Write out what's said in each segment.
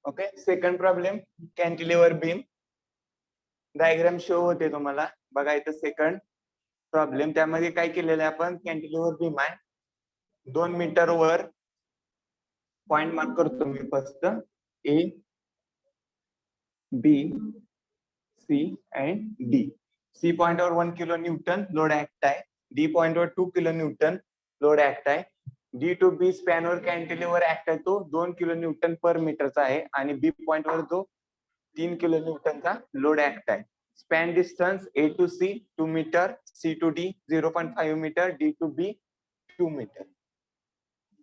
Okay, second problem cantilever beam. Diagram show होते तुम्हाला बघा इथं. सेकंड प्रॉब्लेम त्यामध्ये काय केलेलं आहे आपण, कॅन्टिलिव्हर बीम आहे 2 मीटर वर. पॉइंट मार्क करतो मी first, A B C and D. C point वर 1 किलो न्यूटन लोड ऍक्ट आहे. डी पॉइंट वर 2 किलो न्यूटन लोड ऍक्ट आहे. डी टू बी स्पॅन वर कॅन्टिलिव्हर ऍक्ट आहे तो 2 किलो न्यूटन पर मीटरचा आहे. आणि बी पॉइंट वर जो 3 किलो न्यूटनचा लोड ऍक्ट आहे. Span distance A to C 2 metre, C to D 0.5 metre, D to B 2 metre.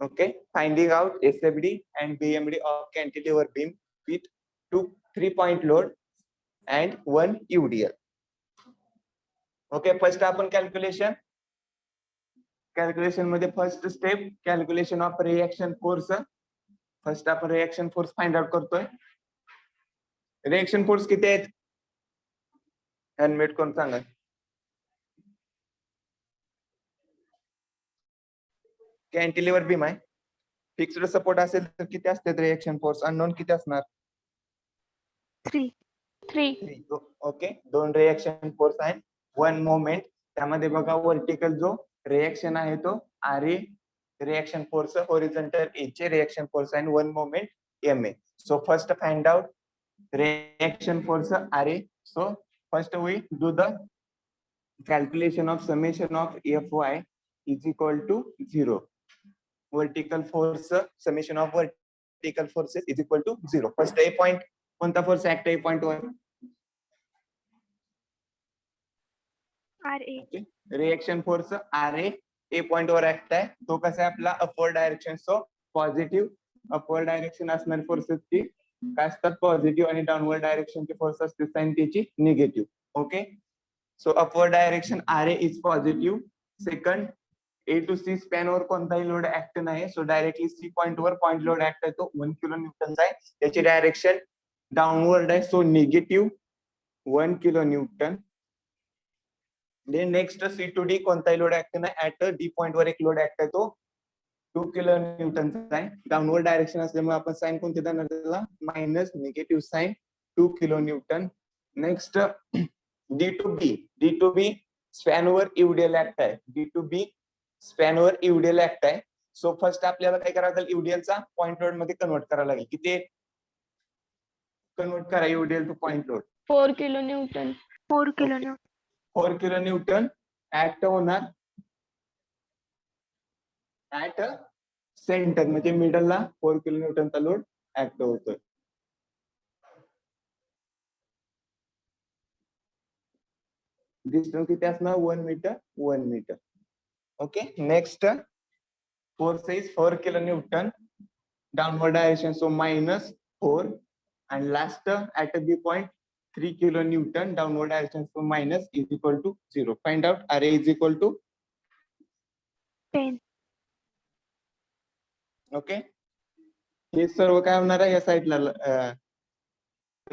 Okay, finding out SFD and BMD of cantilever beam with 3-point load and 1 UDL. Okay, first आपण calculation मध्ये first step calculation of reaction force. First आपण reaction force find out करतोय. Reaction force किती आहेत handmade कोण सांगा. Cantilever beam आहे, fixed support असेल तर किती असतात रिएक्शन फोर्स, अननोन किती असणार 3. ओके, 2 रिएक्शन फोर्स आहेत, 1 मोमेंट. त्यामध्ये बघा वर्टिकल जो रिएक्शन आहे तो R A reaction force, horizontal A चे रिएक्शन फोर्स आणि 1 moment M A. So first find out reaction force R A. So first we do the calculation of summation of Fy is equal to 0. Vertical force summation of vertical forces is equal to 0. First A point कोणता force act आहे point वर RA. Reaction force R A point वर act आहे. तो कसा आहे आपला upward direction. So positive upward direction असणारी फोर्सेसची काय असतात पॉझिटिव्ह, आणि डाऊनवर्ड डायरेक्शनची फोर्स असते साइन त्याची negative. Okay, so upward direction R A is positive. Second, A to C span वर कोणताही लोड ऍक्ट नाही. सो डायरेक्टली सी पॉइंट वर पॉइंट लोड ऍक्ट आहे तो 1 किलो न्यूटनचा आहे. त्याची डायरेक्शन डाऊनवर्ड आहे, so negative 1 kilo newton. Then next C to D कोणताही लोड ऍक्ट नाही. ऍट डी पॉइंट वर एक लोड ऍक्ट आहे तो 2 किलो न्यूटनचा आहे. डाऊनवर्ड डायरेक्शन असल्यामुळे आपण साइन कोणते देणार त्याला minus negative sign 2 kilo Newton. Next D to B span वर युडीएल ऍक्ट आहे. डी टू बी स्पॅन वर युडीएल ऍक्ट आहे. सो फर्स्ट आपल्याला काय करावं लागेल, युडीएलचा पॉइंट लोड मध्ये कन्वर्ट करावं लागेल. किती कन्वर्ट करा UDL to point load 4 kilo Newton. 4 kilo Newton. 4 kilo Newton act होणार ऍट सेंटर, म्हणजे मिडलला 4 किलो न्यूटनचा लोड ऍक्ट होतोय. डिस्टन्स किती असणार 1 metre 1 metre. Okay, next force is 4 kilo newton downward direction, so -4. and last at b point 3 kilo newton downward direction, so minus is equal to 0. Find out RA is equal to 10. Okay. हे सर्व काय होणार आहे या साईडला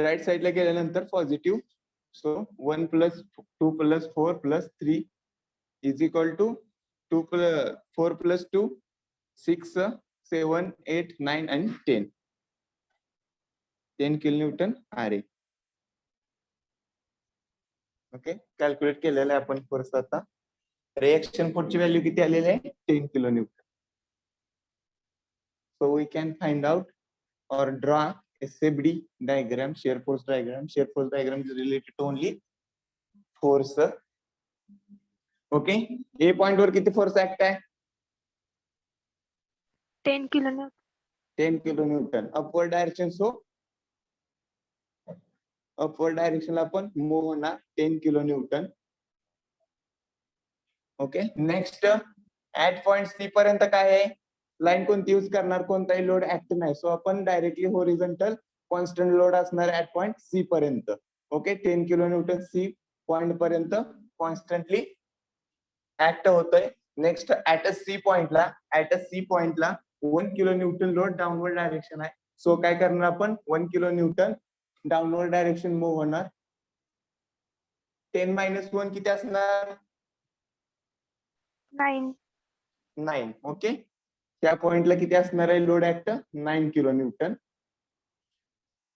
right साईडला गेल्यानंतर positive. So 1 + 2 + 4 + 3 is equal to 4 + 2 6 7 8 9 and 10 kilo newton R A. Okay, calculate केलेलं आहे आपण फोर्स. आता रिएक्शन फोर्सची व्हॅल्यू किती आलेली आहे 10 kilo Newton. So we can find out or draw SFD diagram, shear force diagram. Shear force diagram is related to only force. Okay, A point वर किती फोर्स ऍक्ट आहे 10 kilo Newton. 10 kilo Newton. Upward direction, so upward डायरेक्शनला आपण move होणार 10 kilo Newton. Okay, next at point C पर्यंत काय आहे, line कोणती यूज करणार, कोणताही लोड ऍक्ट नाही. सो आपण डायरेक्टली होरिझोंटल कॉन्स्टंट लोड असणार ऍट पॉइंट सी पर्यंत. Okay, 10 kilo Newton C point पर्यंत कॉन्स्टंटली ऍक्ट होतोय. नेक्स्ट ऍट सी पॉइंटला 1 kilo Newton load downward direction आहे. सो काय करणार आपण 1 kilo newton downward direction move होणार. 10 - 1 किती असणार 9. ओके, त्या पॉइंटला किती असणार आहे लोड ऍक्ट 9 किलो न्यूटन.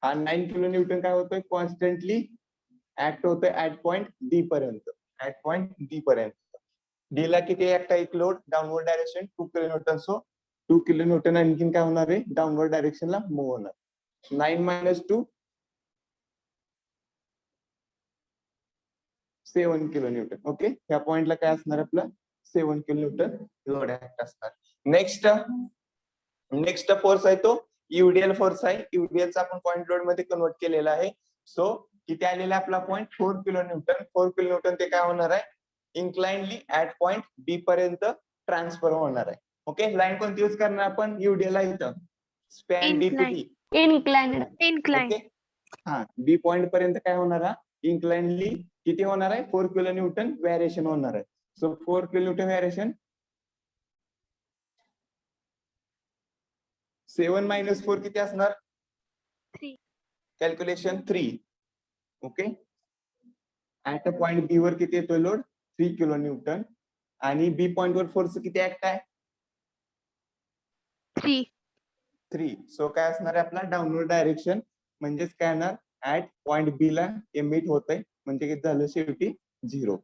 हा 9 किलो न्यूटन काय होतोय कॉन्स्टंटली ऍक्ट होतोय ऍट पॉइंट डी पर्यंत. ऍट पॉइंट डी पर्यंत. डी ला किती ऍक्ट आहे एक load downward direction 2 kilo Newton. So 2 kilo Newton आणखीन काय होणार आहे डाऊनवर्ड डायरेक्शनला मूव्ह होणार. 9 मायनस 2 7 किलो न्यूटन. ओके, ह्या पॉइंटला काय असणार आपलं 7 किलो न्यूटन लोड ऍक्ट असणार. नेक्स्ट फोर्स आहे तो युडीएल फोर्स आहे. युडीएलचा आपण पॉइंट लोड मध्ये कन्वर्ट केलेला आहे. सो किती आलेला आपला point 4 kilo Newton. 4 kilo Newton ते काय होणार आहे इन्क्लाइनली ऍट पॉइंट बी पर्यंत ट्रान्सफर होणार आहे. ओके, लाईन कोणती यूज करणार आपण युडीएल आहे इथं span D to Incline. T. Inclined. Incline. Okay, हा बी पॉइंट पर्यंत काय होणार आहे इन्क्लाइनली किती होणार आहे 4 किलो न्यूटन व्हेरिएशन होणार आहे. So 4 kilo Newton variation 7 minus 4 किती असणार 3. Calculation 3. Okay, at a point B वर किती येतोय लोड 3 किलो न्यूटन आणि बी पॉइंट वर फोर्स किती ऍक्ट आहे 3. 3. सो काय असणार आहे आपला डाऊनवर्ड डायरेक्शन म्हणजेच काय येणार ऍट पॉइंट बी ला एमिट होत आहे म्हणजे किती झालं शेवटी 0.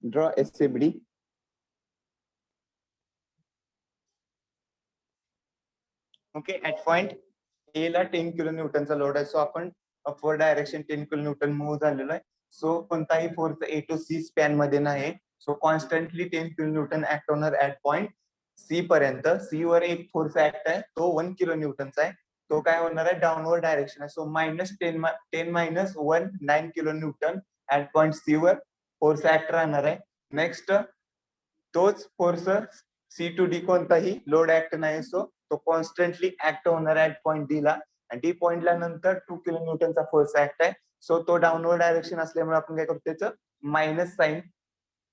Draw SABD. Okay, at point A ला 10 किलो न्यूटनचा लोड आहे. सो आपण upward direction 10 kilo Newton move झालेलो आहे. सो कोणताही force A to C span मध्ये नाही. So constantly 10 kilo Newton act होणार ऍट पॉइंट सी पर्यंत. सी वर एक फोर्स ऍक्ट आहे तो 1 किलो न्यूटनचा आहे. तो काय होणार आहे डाऊनवर्ड डायरेक्शन आहे. So -10 minus 1 9 kilo newton at point C वर फोर्स ऍक्ट राहणार आहे. नेक्स्ट तोच फोर्स सी टू डी कोणताही लोड ऍक्ट नाही. सो तो कॉन्स्टंटली ऍक्ट होणार आहे पॉइंट डी ला आणि डी पॉइंटला नंतर 2 किलो न्यूटनचा फोर्स ऍक्ट आहे. सो तो डाऊनवर्ड डायरेक्शन असल्यामुळे आपण काय करतो त्याचं minus sign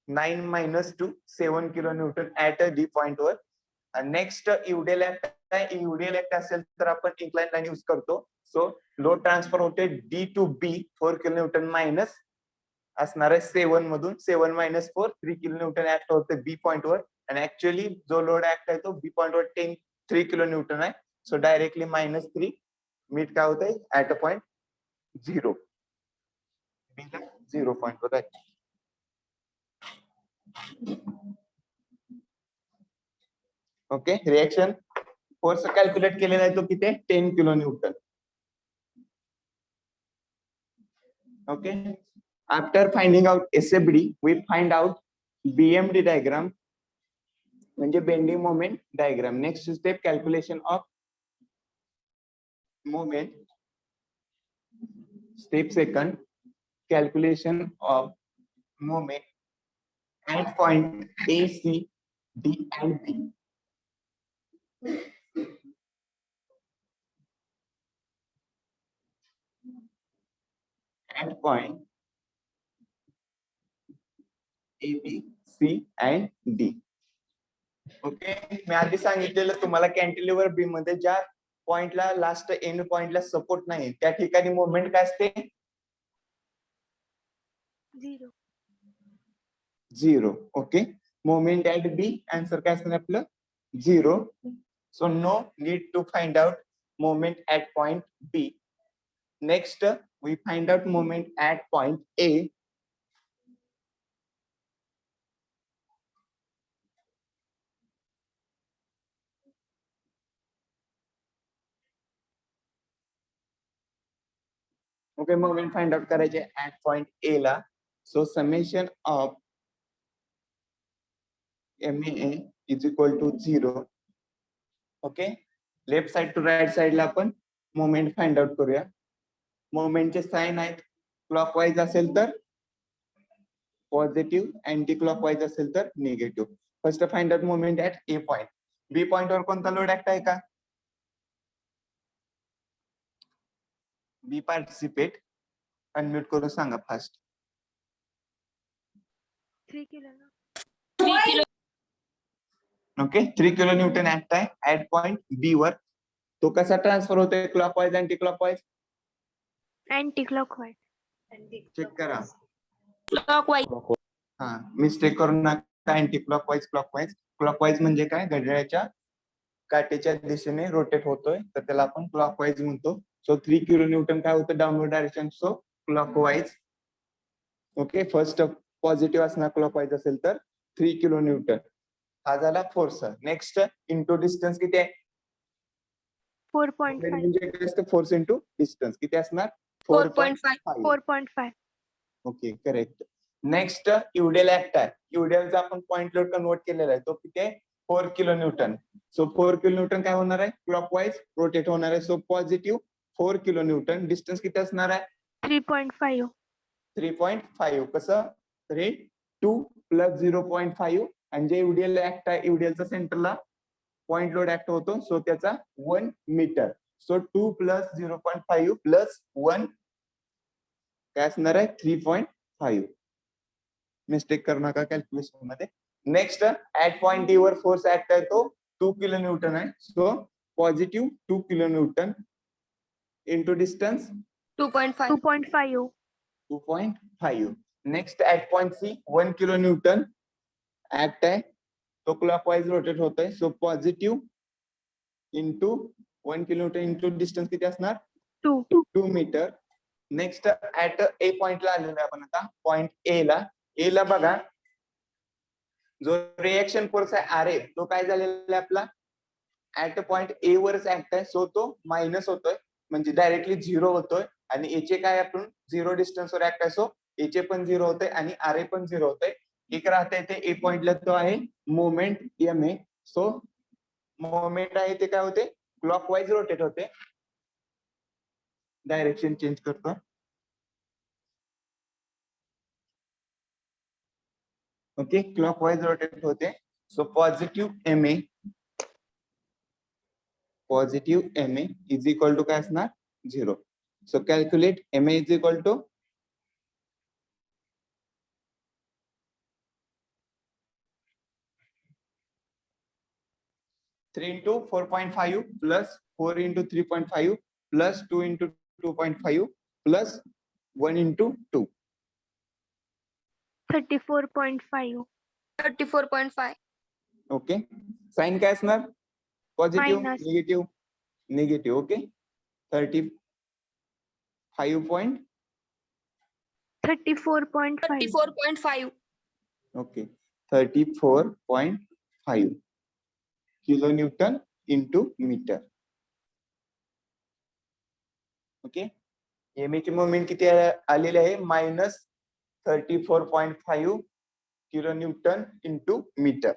9 minus 2 7 kilo newton at D point वर. नेक्स्ट युडीएल ऍक्ट आहे. युडीएल ऍक्ट असेल तर आपण इन्क्लाइन लाईन यूज करतो. सो लोड ट्रान्सफर होते D to B 4 kilo newton minus असणार आहे 7 मधून 7 मायनस 4 3 किलो न्यूटन ऍक्ट होते बी पॉइंट वर आणि ऍक्च्युअली जो लोड ऍक्ट आहे तो बी पॉइंट वर 3 किलो न्यूटन आहे. सो डायरेक्टली -3 मीट काय होत आहे ऍट अ पॉइंट 0. 0 पॉइंट वर आहे. ओके, रिएक्शन फोर्स कॅल्क्युलेट केलेला आहे तो किती आहे 10 kilo Newton. Okay, after finding out SFD we find out BMD diagram म्हणजे bending moment diagram. Next step calculation of moment. Step second calculation of moment at point A, C, D and B. At point A, B, C and D. Okay, मी आधी सांगितलेलं तुम्हाला cantilever बी मध्ये ज्या पॉइंटला last end पॉइंटला support नाही त्या ठिकाणी मोमेंट काय असते 0. 0. Okay, moment at B answer काय असणार आपलं 0. So no need to find out moment at point B. Next we find out moment at point A. Okay, moment find out करायचे ऍट पॉइंट ए ला. So summation of MA is equal to 0. Okay, left side to right साइडला आपण moment find out करूया. मोमेंटचे sign आहेत clockwise असेल तर positive, anti clockwise असेल तर negative. First find out moment at A point. B point वर कोणता लोड ऍक्ट आहे का बी पार्टिसिपेट अनम्यूट करून सांगा fast. 3 kilo Newton. Okay, 3 kilo Newton act आहे ऍट पॉइंट बी वर. तो कसा ट्रान्सफर होतोय clockwise anti clockwise Anti clockwise. Check करा. Clockwise. हा, मिस्टेक करून नका. Anti clockwise clockwise. क्लॉकवाईज म्हणजे काय घड्याळाच्या काटेच्या दिशेने रोटेट होतोय तर त्याला आपण क्लॉकवाईज म्हणतो. सो 3 किलो न्यूटन काय होतं downward direction, so clockwise. Okay, first positive असणार क्लॉकवाईज असेल तर 3 किलो न्यूटन. हा झाला फोर्स. नेक्स्ट इंटू डिस्टन्स किती आहे? 4.5. म्हणजे काय असतं? फोर्स इंटू डिस्टन्स किती असणार? 4.5. 4.5. Okay, correct. Next UDL act आहे. युडियलचा आपण पॉइंट लोड कन्वर्ट केलेला आहे, तो किती आहे? 4 kilo Newton. So 4 kilo Newton काय होणार आहे? क्लॉकवाईज रोटेट होणार आहे. So positive 4 kilo Newton. Distance किती असणार आहे? 3.5. 3.5. कसं? 3 2 प्लस 0.5 आणि जे युडियल ऍक्ट आहे युडियलचा सेंटरला पॉइंट लोड ऍक्ट होतो, सो त्याचा 1 मीटर. सो 2 प्लस 0.5 प्लस 1 काय असणार आहे? 3.5. मिस्टेक करू नका कॅल्क्युलेशन मध्ये. नेक्स्ट ऍट पॉइंट डी वर फोर्स ऍक्ट आहे तो 2 किलो न्यूटन आहे. So positive 2 kilo Newton into distance 2.5. 2.5. 2.5. Next at point C 1 kilo Newton act आहे, तो क्लॉकवाईज रोटेट होतोय. So positive into 1 kilo Newton into distance किती असणार? 2. 2 मीटर. नेक्स्ट ऍट ए पॉइंटला आलेलो आहे आपण आता. पॉइंट ए ला बघा, जो रिएक्शन फोर्स आहे आर ए तो काय झालेला आहे आपला? ऍट पॉइंट ए वरच ऍक्ट आहे, सो तो मायनस होतोय म्हणजे डायरेक्टली 0 होतोय. आणि एचे काय आपण 0 डिस्टन्स वर ऍक्ट आहे, सो एचे पण 0 होतोय आणि आर ए पण 0 होतोय. एक राहते ते ए पॉइंटला, तो आहे moment M A. So moment आहे ते काय होते? क्लॉकवाईज रोटेट होते. डायरेक्शन चेंज करतो. ओके, क्लॉकवाईज रोटेट होते. So positive M A is equal to काय असणार? 0. So calculate M A is equal to 3 into 4.5 plus 4 into 3.5 plus 2 into 2.5 plus 1 into 2. 34.5. 34.5. Okay, sign काय असणार? Positive, Minus. Negative, negative. Okay, 35 34.5. 34.5. Okay 34.5 kilo Newton into metre. Okay, एमएची moment किती आलेली आहे? -34.5 kilo Newton into metre.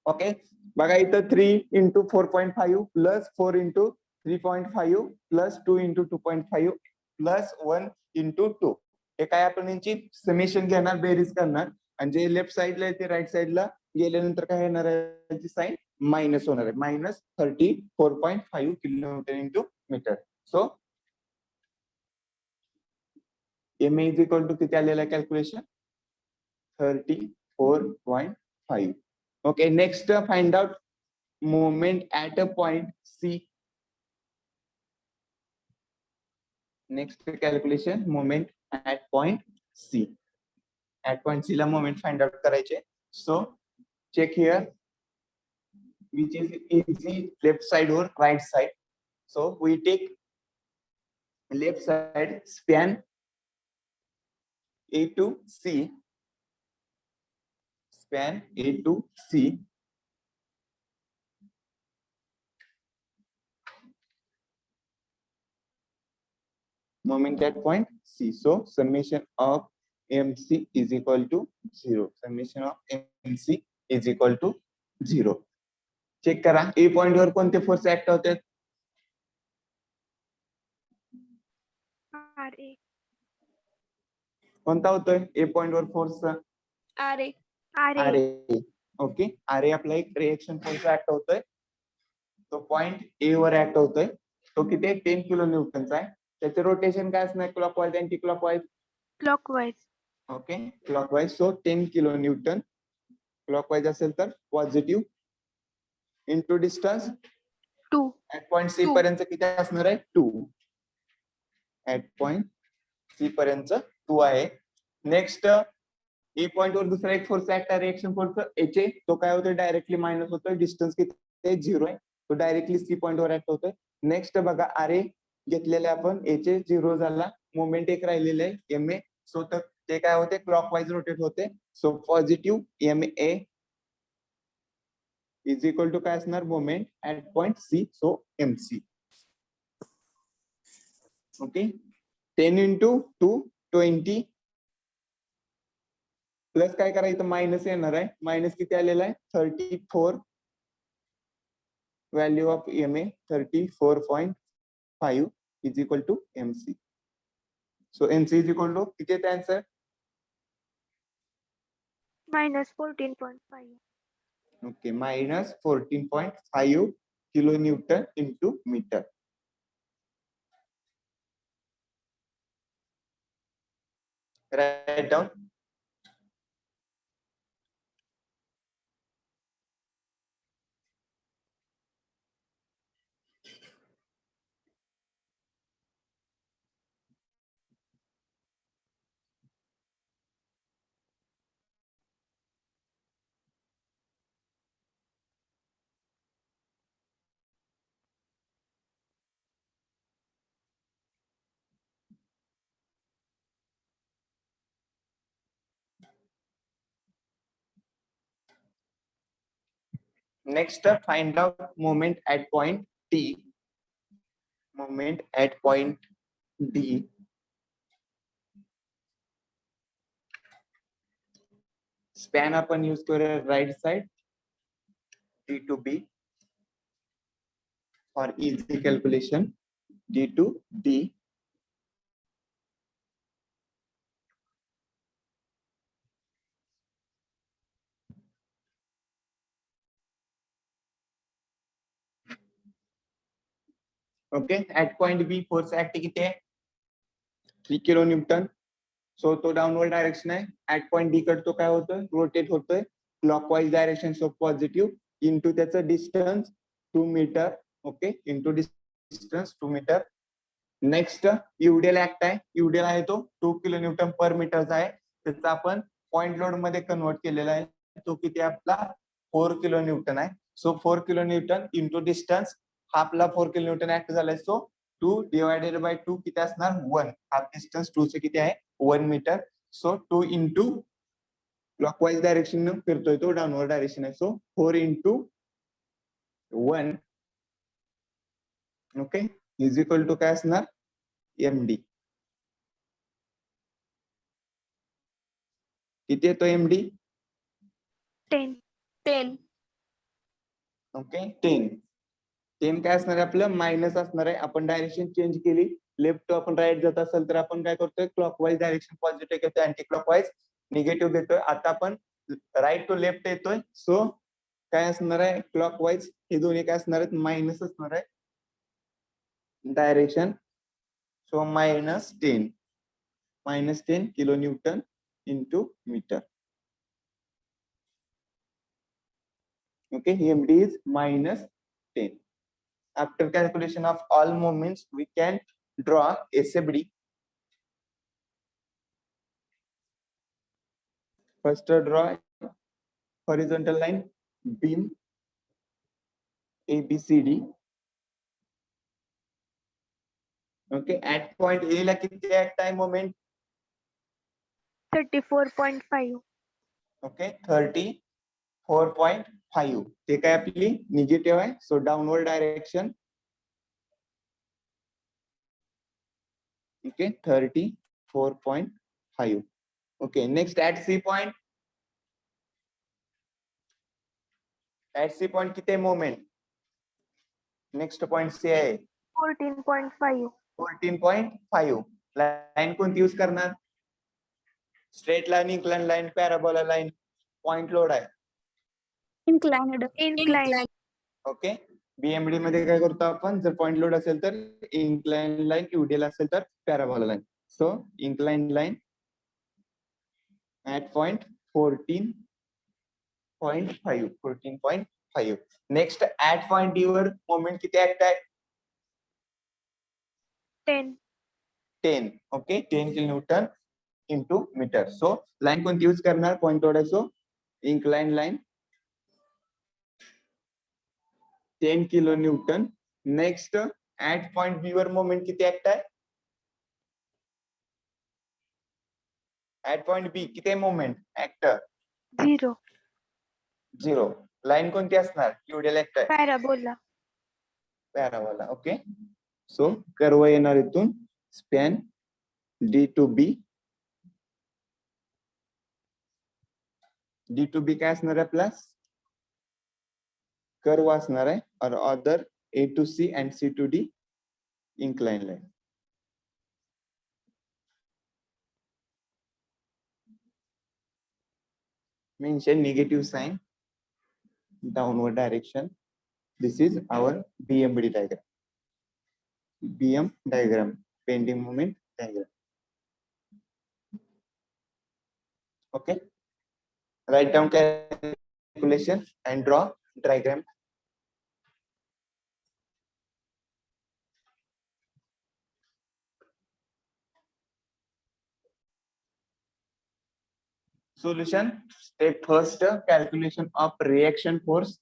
Okay, बघा इथं 3 into 4.5 plus 4 into 3.5 plus 2 into 2.5 plus 1 into 2. हे काय आपण यांची समेशन घेणार, बेरीज करणार आणि जे लेफ्ट साइडला आहे ते राईट साइडला गेल्यानंतर काय येणार आहे? त्याची साइन मायनस होणार आहे. -34.5 kilometre into metre. So M is equal to किती आलेला आहे calculation? 34.5. Okay, next find out moment at a point C. Next calculation moment at point C. At point C ला moment find out करायचे. So check here which is easy, left side or right side. So we take left side span A to C. Span A to C. Moment at point C. So summation of MC is equal to 0. Summation of MC is equal to 0. Check करा ए point वर कोणते force act होतात? RA. कोणता होतोय A point वर force? RA. RA. RA. Okay, RA आपला एक reaction force act होतोय, तो पॉइंट ए वर ऍक्ट होतोय. तो किती आहे? 10 किलो न्यूटनचा आहे. त्याचे रोटेशन काय असणार? Clockwise anti clockwise? Clockwise. Okay, clockwise. So 10 kilo newton clockwise असेल तर positive into distance 2. At point C 2. पर्यंत किती असणार आहे? 2. ऍट पॉइंट सी पर्यंत 2 आहे. नेक्स्ट ए पॉइंट वर दुसरा एक फोर्स ऍक्ट आहे रिएक्शन फोर्स एच ए, तो काय होतोय डायरेक्टली मायनस होतोय, डिस्टन्स किती 0 आहे, तो डायरेक्टली सी पॉइंट वर ऍक्ट होतोय. नेक्स्ट बघा आर ए घेतलेले आपण, एच ए 0 झाला, मोमेंट एक राहिलेलं आहे एम ए, सो तर ते काय होते क्लॉकवाईज रोटेट होते. So positive M A is equal to काय असणार moment at point C, so M C. Okay 10 into 2 20 plus काय करायचं मायनस येणार आहे, मायनस किती आलेला आहे 34, value of M A 34.5 is equal to M C. So M C is equal to किती येते answer? -14.5. Okay minus 14.5 kilo Newton into metre. Write down. Next, find out moment at point T. Moment at point D. Span आपण use करूया right side D to B for easy calculation. D to D. Okay at point B force act किती आहे 3 kilo Newton. So तो downward direction आहे. At point D कडे तो काय होतोय रोटेट होतोय clockwise direction, so positive into त्याचं distance 2 metre. Okay into distance 2 metre. Next UDL act आहे, युडिएल आहे तो 2 किलो न्यूटन पर मीटरचा आहे, त्याचा आपण पॉइंट लोड मध्ये कन्वर्ट केलेला आहे, तो किती आपला 4 किलो न्यूटन आहे. So 4 kilo Newton into distance, हा आपला 4 किलो न्यूटन ऍक्ट झालाय, सो 2 डिवायडेड बाय 2 किती असणार 1. हाफ डिस्टन्स 2 चे किती आहे 1 metre. So 2 into clockwise direction फिरतोय तो, डाउनवर्ड डायरेक्शन आहे, so 4 into 1 okay is equal to काय असणार एम डी. किती येतो एम डी 10. 10. ओके 10 काय असणार आहे आपलं मायनस असणार आहे. आपण डायरेक्शन चेंज केली, लेफ्ट टू आपण राईट जात असेल तर आपण काय करतोय क्लॉकवाईज डायरेक्शन पॉझिटिव्ह घेतोय, अँटी क्लॉकवाईज निगेटिव्ह घेतोय. आता आपण राईट टू लेफ्ट येतोय, सो काय असणार आहे क्लॉकवाईज हे दोन्ही काय असणार आहेत मायनस असणार आहे direction. So -10 kilo Newton into metre. Okay, MD is -10. After calculation of all moments, we can draw SFD. First, draw horizontal line beam ABCD. Okay, at point A ला किती at time moment? 34.5. Okay, 34.5. ते काय आपली negative आहे, so downward direction. Okay, 34.5. Okay, next at C point. At C point किती moment? Next point C आहे 14.5. 14.5. Line कोणती use करणार? Straight line, incline line, parabola line, point load आहे. Inclined. Incline. Okay BMD मध्ये काय करतो आपण, जर पॉइंट लोड असेल तर इन्क्लाइन लाईन, युडिएल असेल तर parabola line. So incline line at point 14.5. Next at point D वर मोमेंट किती ऍक्ट आहे 10. 10. Okay 10 kilo Newton into metre. So line कोणती यूज करणार पॉईंट लोड आहे, so incline line 10 kilo Newton. Next at point B वर moment किती act आहे, at point B किती मोमेंट ऍक्ट 0. 0. लाईन कोणती असणार, युडियल ऍक्ट आहे parabola. Parabola. Okay, so curve येणार इथून span D to B. D to B काय असणार आहे प्लस कर्व असणार आहे, और other A to C and C to D incline line. Mention negative sign downward direction. This is our BMD diagram. BM diagram, bending moment diagram. Okay, write down calculation and draw diagram. Solution. Step first, calculation of reaction force.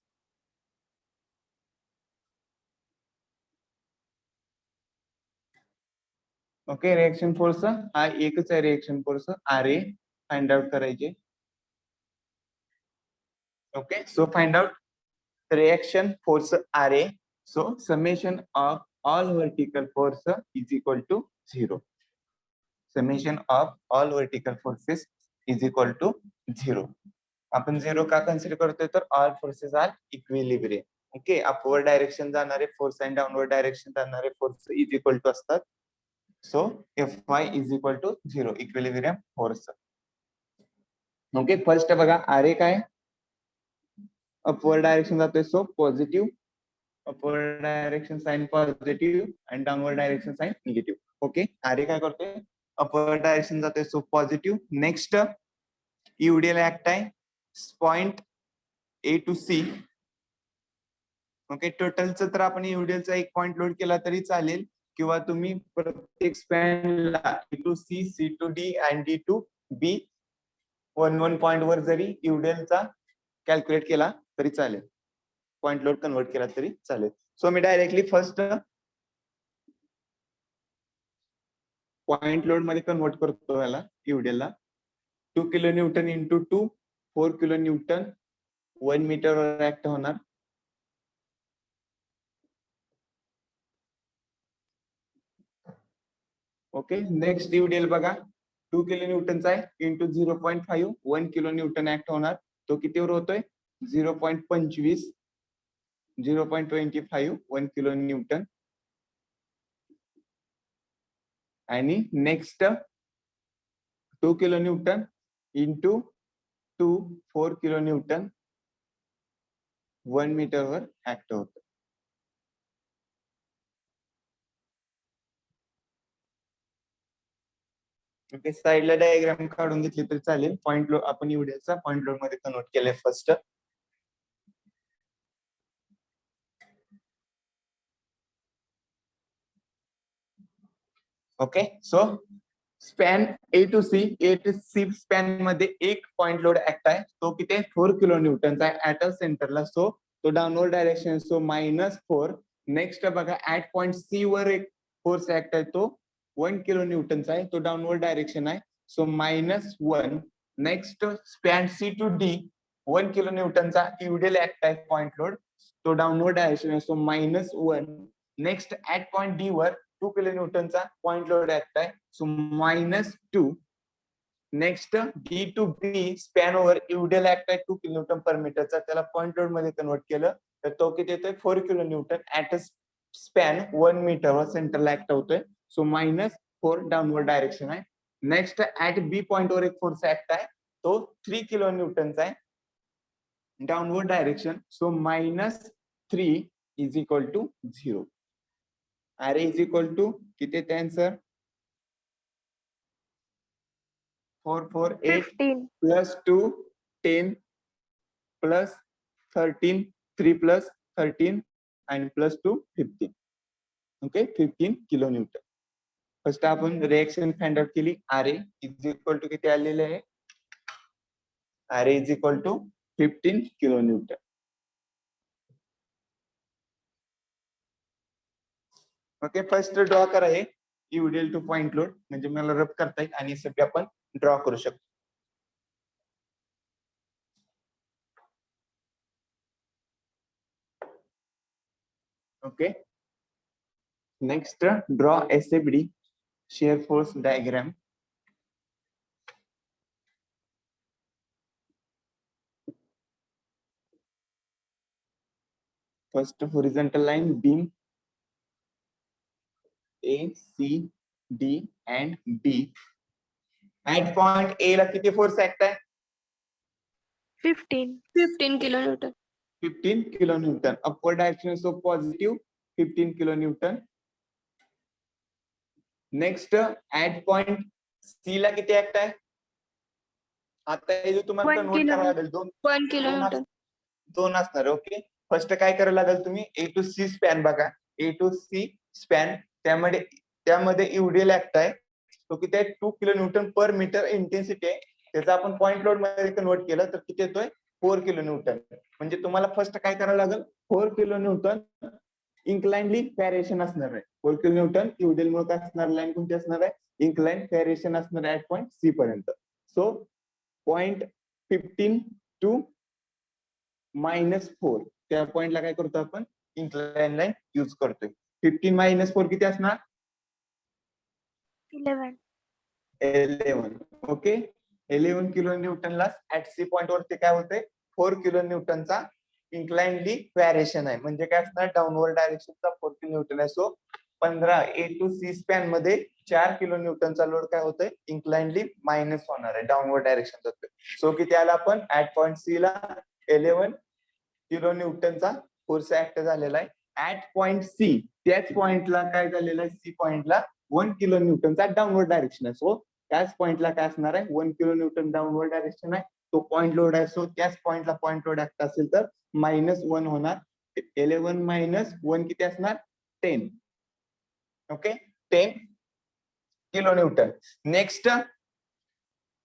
Okay, reaction force हा एकच आहे, reaction force RA find out करायचे. Okay, so find out reaction force RA. So summation of all vertical force is equal to 0. Summation of all vertical forces is equal to 0. आपण 0 का consider करतोय, तर all forces are equilibrium. Okay, upward direction जाणारे force आणि downward direction जाणारे force is equal to असतात. So Fy is equal to 0, equilibrium force. Okay, first बघा RA काय, अपवर्ड डायरेक्शन जातोय, so positive. Upward direction sign positive आणि downward direction sign negative. Okay, RA काय करतोय, upward direction जातोय, so positive. Next UDL act आहे point A to C. Okay, टोटलचं तर आपण युडियलचा एक पॉइंट लोड केला तरी चालेल, किंवा तुम्ही प्रत्येक स्पॅनला A to C, C to D आणि डी टू बी 1 पॉइंट वर जरी युडियलचा कॅल्क्युलेट केला तरी चालेल, पॉइंट लोड कन्वर्ट केला तरी चालेल. सो मी डायरेक्टली फर्स्ट पॉइंट लोड मध्ये कन्वर्ट करतो याला, युडियलला. 2 kilo Newton into 2, 4 kilo Newton 1 मीटरवर ऍक्ट होणार. ओके, नेक्स्ट युडियल बघा, 2 किलो न्यूटनचा आहे इंटू 0.5, 1 किलो न्यूटन ऍक्ट होणार. तो कितीवर होतोय, 0.25, 0.25 1 किलो न्यूटन. आणि next 2 kilo Newton into 2, 4 kilo Newton 1 मीटरवर ऍक्ट होत. ओके, साइडला डायग्राम काढून घेतली तरी चालेल. पॉइंट लोड आपण युडियलचा पॉइंट लोड मध्ये कन्वर्ट केलंय first. Okay, so span A to C span मध्ये एक पॉइंट लोड ऍक्ट आहे, तो किती आहे, 4 किलो न्यूटनचा आहे ऍट अ सेंटरला. सो तो डाउनवर्ड डायरेक्शन, सो -4. नेक्स्ट बघा, ऍट पॉइंट सी वर एक फोर्स ऍक्ट आहे, तो 1 किलो न्यूटनचा आहे, तो डाउनवर्ड डायरेक्शन आहे, so -1. Next span C to D 1 kilo न्यूटनचा युडियल ऍक्ट आहे पॉइंट लोड, तो डाउनवर्ड डायरेक्शन आहे, so -1. Next at point D वर 2 किलो न्यूटनचा पॉइंट लोड ऍक्ट आहे, so -2. Next D to B span over UDL act आहे 2 kilo Newton पर मीटरचा, त्याला पॉइंट लोड मध्ये कन्वर्ट केलं तर तो किती येतोय, 4 kilo newton at a span 1 मीटरवर सेंटरला ऍक्ट होतोय, सो -4 डाउनवर्ड डायरेक्शन आहे. नेक्स्ट ऍट बी पॉइंट वर एक फोर्स ऍक्ट आहे, तो 3 किलो न्यूटनचा आहे downward direction, so -3 is equal to 0. RA is equal to किती येते आन्सर, 448 15. प्लस 2 10 प्लस 13, 3 प्लस 13 आणि plus 2 15. Okay, 15 kilo newton. First आपण रिएक्शन फाइंड आउट केली. आर इज इक्वल टू किती आलेले आहे? R is equal to 15 kilo Newton. Okay, first draw करा हे यूडीएल टू पॉइंट लोड, म्हणजे मला रब करता येईल आणि सगळे आपण ड्रॉ करू शकतो. Okay, next draw SFD shear force diagram. First horizontal line beam A, C, D and B. At point A ला किती फोर्स ऍक्ट आहे? 15. 15 kilonewton. 15 kilo Newton. Upward direction so positive 15 kilo Newton. Next at point C ला किती act आहे? आता हे जे तुम्हाला 1 कन्वर्ट करावं लागेल 1 kilonewton. दोन असणार. ओके, फर्स्ट काय करायला लागेल तुम्ही ए टू सी स्पॅन बघा. ए टू सी स्पॅन त्यामध्ये यूडीएल ऍक्ट आहे. तो किती आहे? 2 kilo Newton per metre intensity आहे. त्याचा आपण पॉइंट लोड मध्ये कन्वर्ट केलं तर किती येतोय? 4 किलो न्यूटन. म्हणजे तुम्हाला फर्स्ट काय करायला लागेल? 4 किलो न्यूटन इन्क्लाइनली व्हेरिएशन असणार आहे. 4 किलो न्यूटन यूडीएल मुळे काय असणार? लाईन कोणती असणार आहे? इन्क्लाइन व्हेरिएशन असणार आहे ऍट पॉइंट सी पर्यंत. सो पॉइंट 15 टू -4 त्या पॉइंटला काय करतो आपण? इन्क्लाइन लाईन यूज करतोय. 15 - 4 किती असणार? 11. 11. ओके, 11 किलो न्यूटनला ऍट सी पॉइंट वरती काय होते? 4 किलो न्यूटनचा इन्क्लाइनली व्हेरिएशन आहे. म्हणजे काय असणार? डाऊनवर्ड डायरेक्शनचा 4 किलो न्यूटन आहे. So 15 A to C span मध्ये 4 किलो न्यूटनचा लोड काय होतोय? इन्क्लाइनली मायनस होणार आहे, डाऊनवर्ड डायरेक्शन जातोय. सो किती आला आपण? ऍट पॉइंट सी ला 11 किलो न्यूटनचा फोर्स ऍक्ट झालेला आहे. ऍट पॉइंट सी त्याच पॉइंटला काय झालेलं आहे? सी पॉइंटला 1 किलो न्यूटनचा डाऊनवर्ड डायरेक्शन आहे. सो त्याच पॉइंटला काय असणार आहे? 1 किलो न्यूटन डाऊनवर्ड डायरेक्शन आहे. तो पॉइंट लोड आहे. सो त्याच पॉइंटला पॉइंट लोड ऍक्ट असेल तर -1 होणार. 11 - 1 किती असणार? 10. Okay, 10 kilo Newton. नेक्स्ट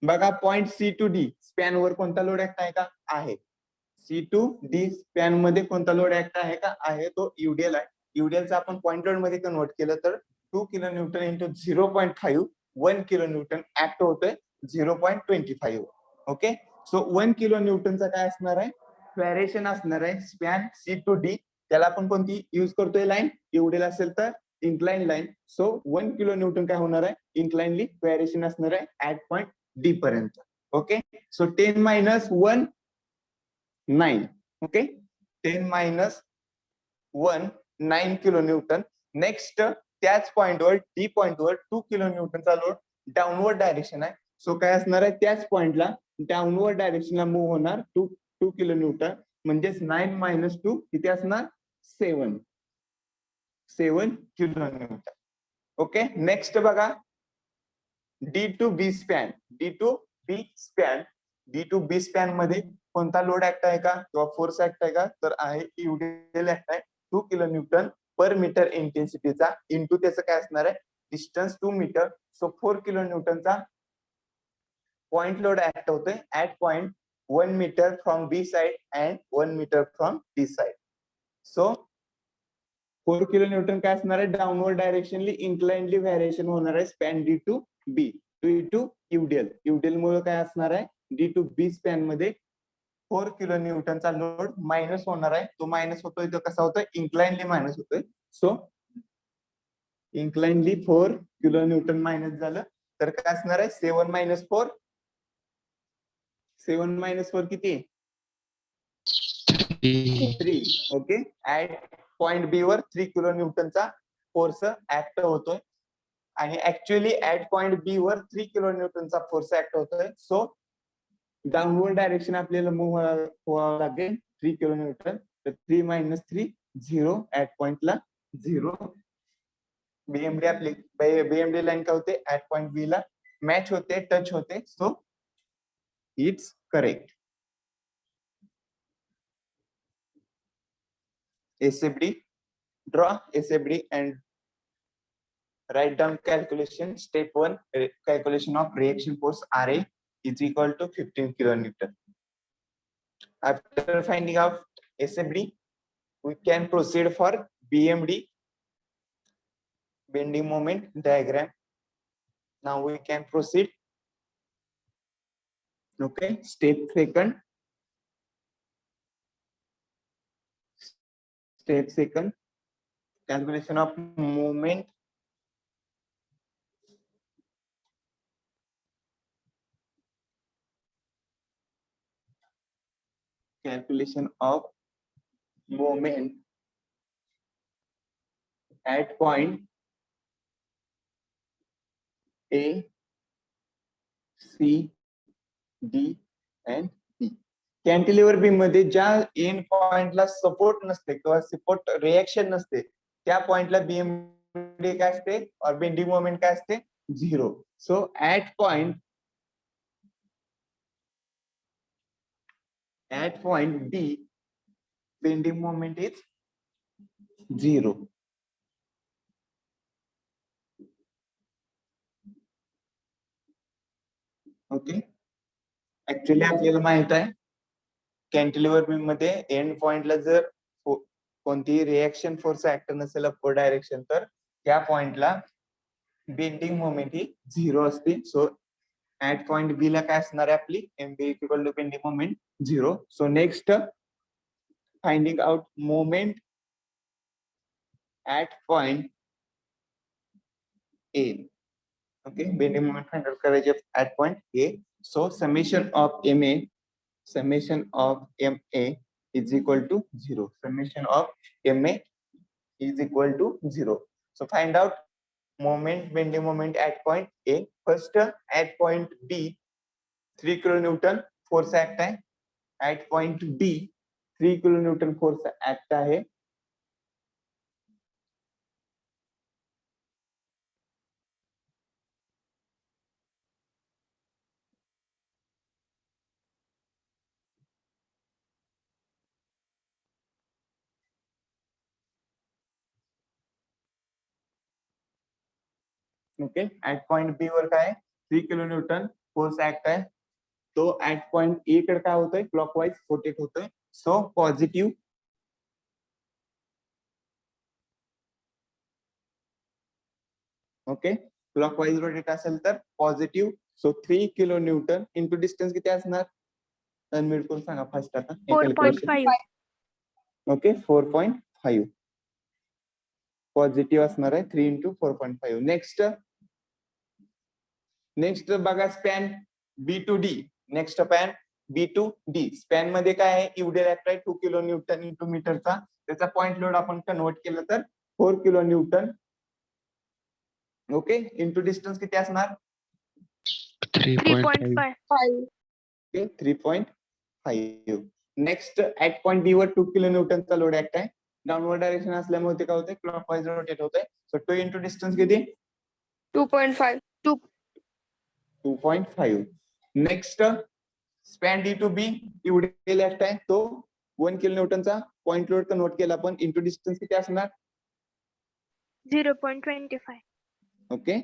बघा, point C to D span वर कोणता लोड ऍक्ट आहे का? आहे. सी टू डी स्पॅन मध्ये कोणता लोड ऍक्ट आहे का? आहे. तो यूडीएल आहे. यूडीएलचा आपण पॉइंट लोड मध्ये कन्वर्ट केलं तर 2 kilo Newton into 0.5 1 kilo Newton act होतोय 0.25. ओके, सो 1 किलो न्यूटनचा काय असणार आहे? व्हेरिएशन असणार आहे स्पॅन सी टू डी. त्याला आपण कोणती यूज करतोय? लाईन. यूडीएल असेल तर incline line. So 1 kilo Newton काय होणार आहे? इन्क्लाइनली व्हेरिएशन असणार आहे ऍट पॉइंट डी पर्यंत. Okay, so 10 - 1 9. Okay, 10 - 1 9 kilo Newton. Next त्याच पॉइंटवर डी पॉइंटवर 2 किलो न्यूटनचा लोड डाऊनवर्ड डायरेक्शन आहे. सो काय असणार आहे? त्याच पॉइंटला डाऊनवर्ड डायरेक्शनला मूव्ह होणार 2 किलो न्यूटन. म्हणजेच 9 - 2 किती असणार? 7 किलो न्यूटन. ओके, नेक्स्ट बघा, D to B span. D to B span मध्ये कोणता लोड ऍक्ट आहे का? किंवा फोर्स ऍक्ट आहे का? तर आहे यूडीएल ऍक्ट आहे. 2 किलो न्यूटन पर मीटर इंटेन्सिटीचा इंटू त्याचं काय असणार आहे? Distance 2 metre. सो 4 किलो न्यूटनचा पॉइंट लोड ऍक्ट होतोय at point 1 metre from B side and 1 metre from D side. So 4 kilo Newton काय असणार आहे? डाऊनवर्ड डायरेक्शनली इन्क्लाइनली व्हेरिएशन होणार आहे span D to B. To UDL. UDL मुळे काय असणार आहे? डी टू बी स्पॅन मध्ये 4 किलो न्यूटनचा लोड मायनस होणार आहे. तो मायनस होतोय तो कसा होतोय? इन्क्लाइनली मायनस होतोय. सो इन्क्लाइनली 4 किलो न्यूटन मायनस झालं तर काय असणार आहे? 7 - 4. 7 - 4 किती? 3. ओके, ऍट पॉइंट बी वर 3 किलो न्यूटनचा फोर्स ऍक्ट होतोय आणि ऍक्च्युअली ऍट पॉइंट बी वर 3 किलो न्यूटनचा फोर्स ऍक्ट होतोय. सो डाऊनवर्ड डायरेक्शन आपल्याला मूव्ह व्हावं लागेल 3 किलो न्यूटन. तर 3 - 3 0 ऍट पॉइंटला 0. बीएमडी लाईन काय होते? ऍट पॉइंट बी ला मॅच होते, टच होते. So it's correct. SFD, draw SFD and Write down calculation. Step 1, calculation of reaction force RA is equal to 15 kilonewton. After finding out SFD, we can proceed for BMD, bending moment diagram. Now we can proceed. Okay, step second. Step second, calculation of moment. Calculation of moment at point A, C, D and B. Cantilever beam मध्ये ज्या end पॉइंटला support नसते किंवा support reaction नसते त्या पॉइंटला BMD काय असते और बेंडिंग मोमेंट काय असते 0. So at point B bending moment is 0. Okay, actually आपल्याला माहित आहे कॅन्टिलिव्हर बीम मध्ये एंड पॉइंटला जर कोणतीही रिएक्शन फोर्स ऍक्ट नसेल अपवर्ड डायरेक्शन तर त्या पॉइंटला बेंडिंग मोमेंट ही 0 असते. सो ऍट पॉइंट बी ला काय असणार आहे आपली MB equal to bending moment 0. So next finding out moment at point A. Okay, bending moment find out करायचे at point A. So summation of MA is equal to 0. Summation of MA is equal to 0. So find out moment, bending moment at point A. First, at point B, 3 kilonewton force act है. At point B, 3 kilonewton force act है. Okay, at point B वर काय 3 kilonewton force act आहे. तो at point ए कडे काय होतोय clockwise rotate होतोय. So positive okay, clockwise rotate असेल तर positive. So 3 kilonewton into distance किती असणार अनम्यूट करून सांगा फास्ट आता 4.5. ओके 4.5 पॉझिटिव्ह असणार आहे 3 इंटू 4.5. नेक्स्ट बघा span B to D. Next span B to D. Span मध्ये काय आहे इवडेल ऍक्ट आहे 2 kilonewton इंटू मीटरचा. त्याचा पॉइंट लोड आपण कन्वर्ट केलं तर 4 kilonewton. ओके, इंटू डिस्टन्स किती असणार 3.5. 3.5. नेक्स्ट ऍट पॉइंट बी वर 2 kilonewton चा लोड ऍक्ट आहे. डाऊनवर्ड डायरेक्शन असल्यामुळे ते काय होते क्लॉकवाईज रोटेट होते. सो 2 इंटू डिस्टन्स किती 2.5. 2.5. Next span D to B UDL act आहे तो 1 kilonewton चा पॉइंट लोड कन्वर्ट केला आपण इंटू डिस्टन्स किती असणार 0.25. ओके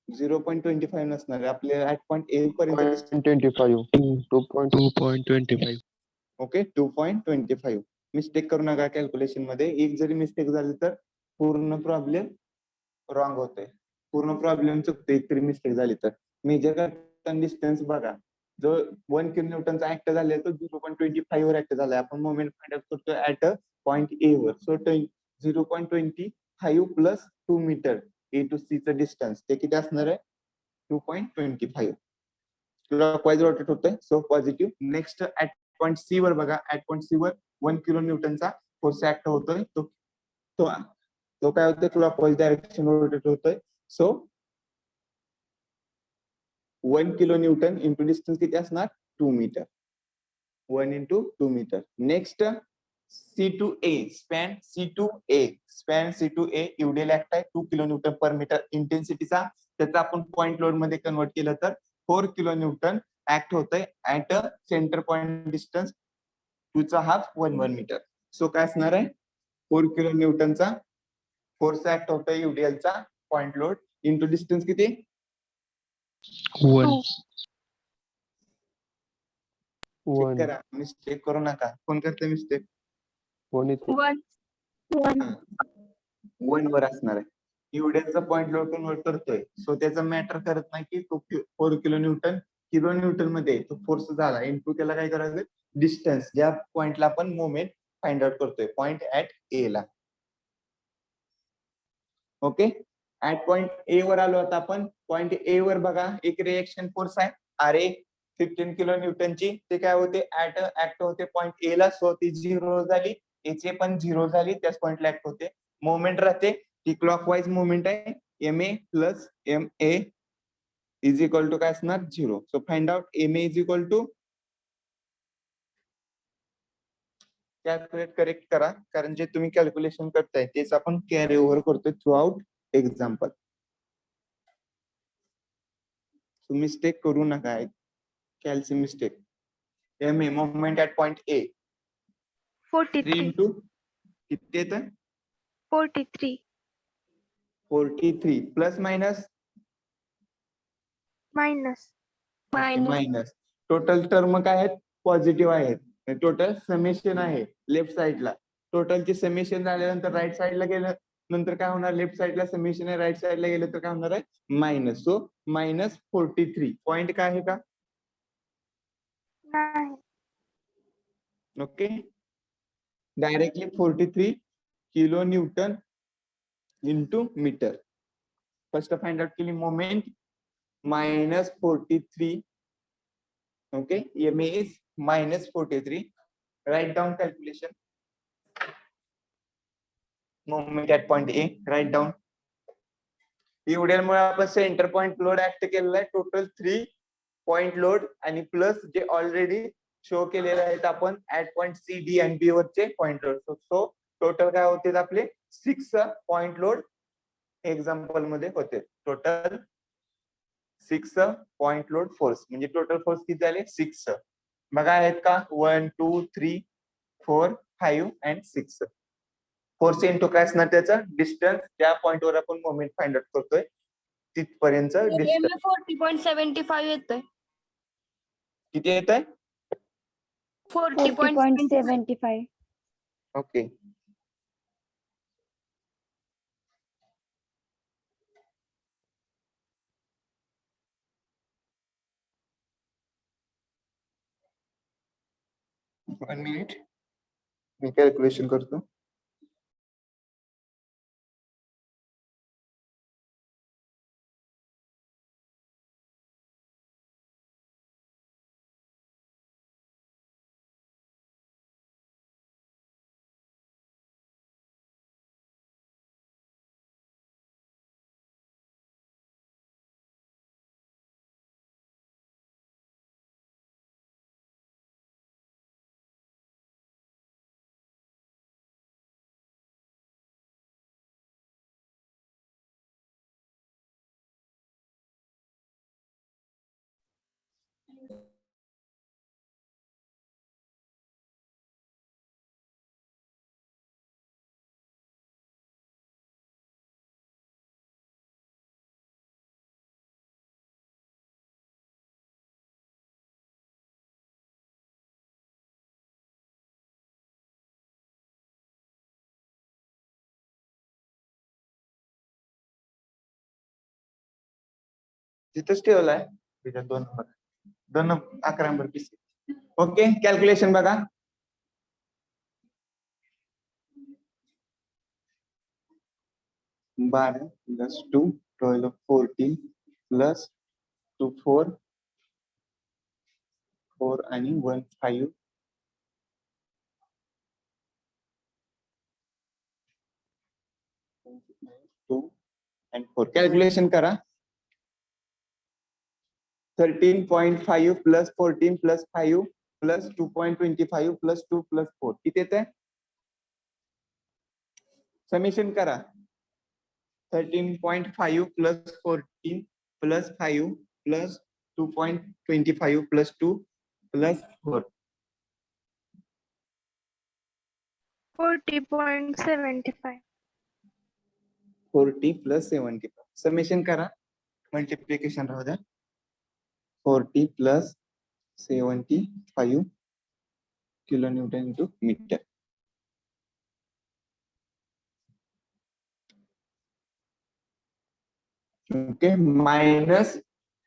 0.25 नसणार आहे आपल्याला ऍट पॉइंट ए पर्यंत 2.25. ओके 2.25. मिस्टेक करू नका कॅल्क्युलेशन मध्ये. एक जरी मिस्टेक झाली तर पूर्ण प्रॉब्लेम रॉंग होते. पूर्ण प्रॉब्लेम चुकते एक तरी मिस्टेक झाली तर. मेजर करताना डिस्टन्स बघा जो 1 kilonewton चा ऍक्ट झालाय तो 0.25 वर ऍक्ट झालाय. आपण मोमेंट फाइंड आउट करतो ऍट पॉइंट ए वर. So 0.25 plus 2 metre A to C चं डिस्टन्स ते किती असणार आहे 2.25. क्लॉकवाईज रोटेट होतंय so positive. Next at point C वर बघा. ऍट पॉइंट सी वर 1 kilonewton चा फोर्स ऍक्ट होतोय. तो काय होतोय क्लॉकवाईज डायरेक्शन रोटेट होतोय. सो 1 kilonewton इंटू डिस्टन्स किती असणार 2 metre. 1 into 2 metre. Next C2A span C2A UDL act आहे 2 kilonewton पर मीटर इंटेन्सिटीचा. त्याचा आपण पॉइंट लोड मध्ये कन्वर्ट केलं तर 4 kilonewton ऍक्ट होतंय at centre point distance 2 half 1 metre. सो काय असणार आहे 4 kilonewton चा फोर्स ऍक्ट होतोय युडीएल चा पॉइंट लोड इंटू डिस्टन्स किती 1 चेक 1 करा, मिस्टेक करू नका. कोण करते मिस्टेक? 1 येते. 1 वर असणार आहे. एवढ्याचा पॉइंट लोड कन्वर्ट करतोय, सो त्याचा मॅटर करत नाही की तो 4 किलो न्यूटन मध्ये तो फोर्स झाला इंटू त्याला काय करायचं डिस्टन्स, ज्या पॉइंटला आपण मोमेंट फाइंड आउट करतोय, पॉइंट ऍट ए ला. ओके, ऍट पॉइंट ए वर आलो आता आपण. पॉइंट ए वर बघा एक रिएक्शन फोर्स आहे Ra 15 किलो न्यूटनची. ते काय होते ऍक्ट होते पॉइंट ए ला, सो ती 0 झाली, एचे पण 0 झाली, त्याच पॉइंटला ऍक्ट होते. मोमेंट राहते, ती क्लॉकवाईज मोमेंट आहे, MA plus MA is equal to काय असणार 0. So find out MA is equal to, calculate correct करा, कारण जे तुम्ही कॅल्क्युलेशन करताय तेच आपण कॅरी ओव्हर करतोय थ्रू आउट एक्झाम्पल. मिस्टेक करू नका, कॅल्सी mistake. MA moment at point A 3 43 into किती येतं 43 43 plus minus minus minus. Total term काय आहेत पॉझिटिव्ह आहेत. टोटल समेशन आहे लेफ्ट साइडला. टोटलचे समेशन झाल्यानंतर राईट साइडला गेलं नंतर काय होणार, लेफ्ट साइडला समेशन आहे, राईट साइडला गेलं तर काय होणार आहे मायनस. सो मायनस 43 पॉइंट काय आहे का? नाही. Okay, directly 43 kilo Newton into metre. First find out केली moment minus 43. Okay, MA is minus 43. Write down calculation. Moment at point A. Write down. एवढ्यामुळे आपण सेंटर पॉइंट लोड ऍक्ट केलेला आहे. Total 3 point load आणि plus जे already show केलेले आहेत आपण at point C, D आणि B वरचे पॉइंट लोड. सो टोटल काय होते आपले 6 पॉइंट लोड एक्झाम्पल मध्ये होते. टोटल 6 पॉइंट लोड फोर्स, म्हणजे टोटल फोर्स किती झाले 6. बघा आहेत का 1 2 3 4 5 अँड 6. फोर्स इंटू काय असणार त्याचं डिस्टन्स, ज्या पॉइंटवर आपण मोमेंट फाइंड आउट करतोय तिथपर्यंत डिस्टन्स 40.75 येतोय. किती येत आहे 40.75. 40.75. ओके. वन मिनिट, मी कॅल्क्युलेशन करतो. तिथंच ठेवलाय त्याच्यात 2 11 नंबर पीस. ओके, कॅल्क्युलेशन बघा. बारा प्लस 2 12 14 प्लस 2 4 4 आणि 1 5 2 and 4. कॅल्क्युलेशन करा. 13.5 plus 14 plus 5 plus 2.25 plus 2 plus 4 किती येत आहे समेशन करा. 13.5 plus 14 plus 5 plus 2.25 plus 2 plus 4 40.75 40 plus 75. Summation करा, मल्टिप्लिकेशन राहू द्या. 40 plus 75 kilo Newton into metre. Okay, minus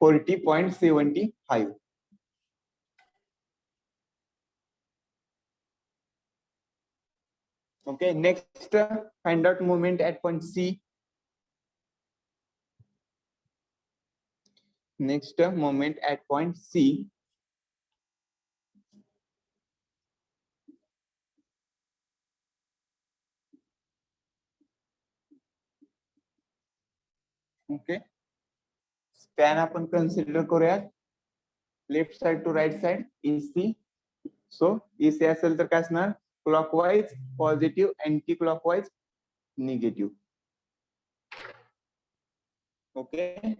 40.75. Okay, next find out moment at point C. Next moment at point C. Okay, span आपण consider करूयात left side to right side EC. So EC असेल तर काय असणार, clockwise positive, anticlockwise negative. Okay,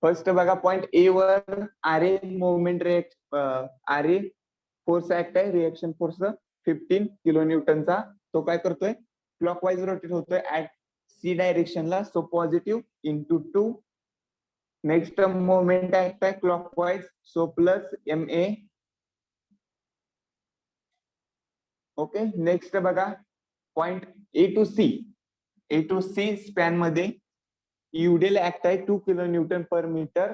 first बघा point A वर R A moment R A force act आहे, reaction force 15 kilo न्यूटनचा. तो काय करतोय, क्लॉकवाईज रोटेट होतोय ऍट सी डायरेक्शनला. So positive into 2. Next moment act आहे clockwise, so plus MA. Okay, next बघा point A to C span मध्ये युडेल ऍक्ट आहे 2 kilo Newton per metre.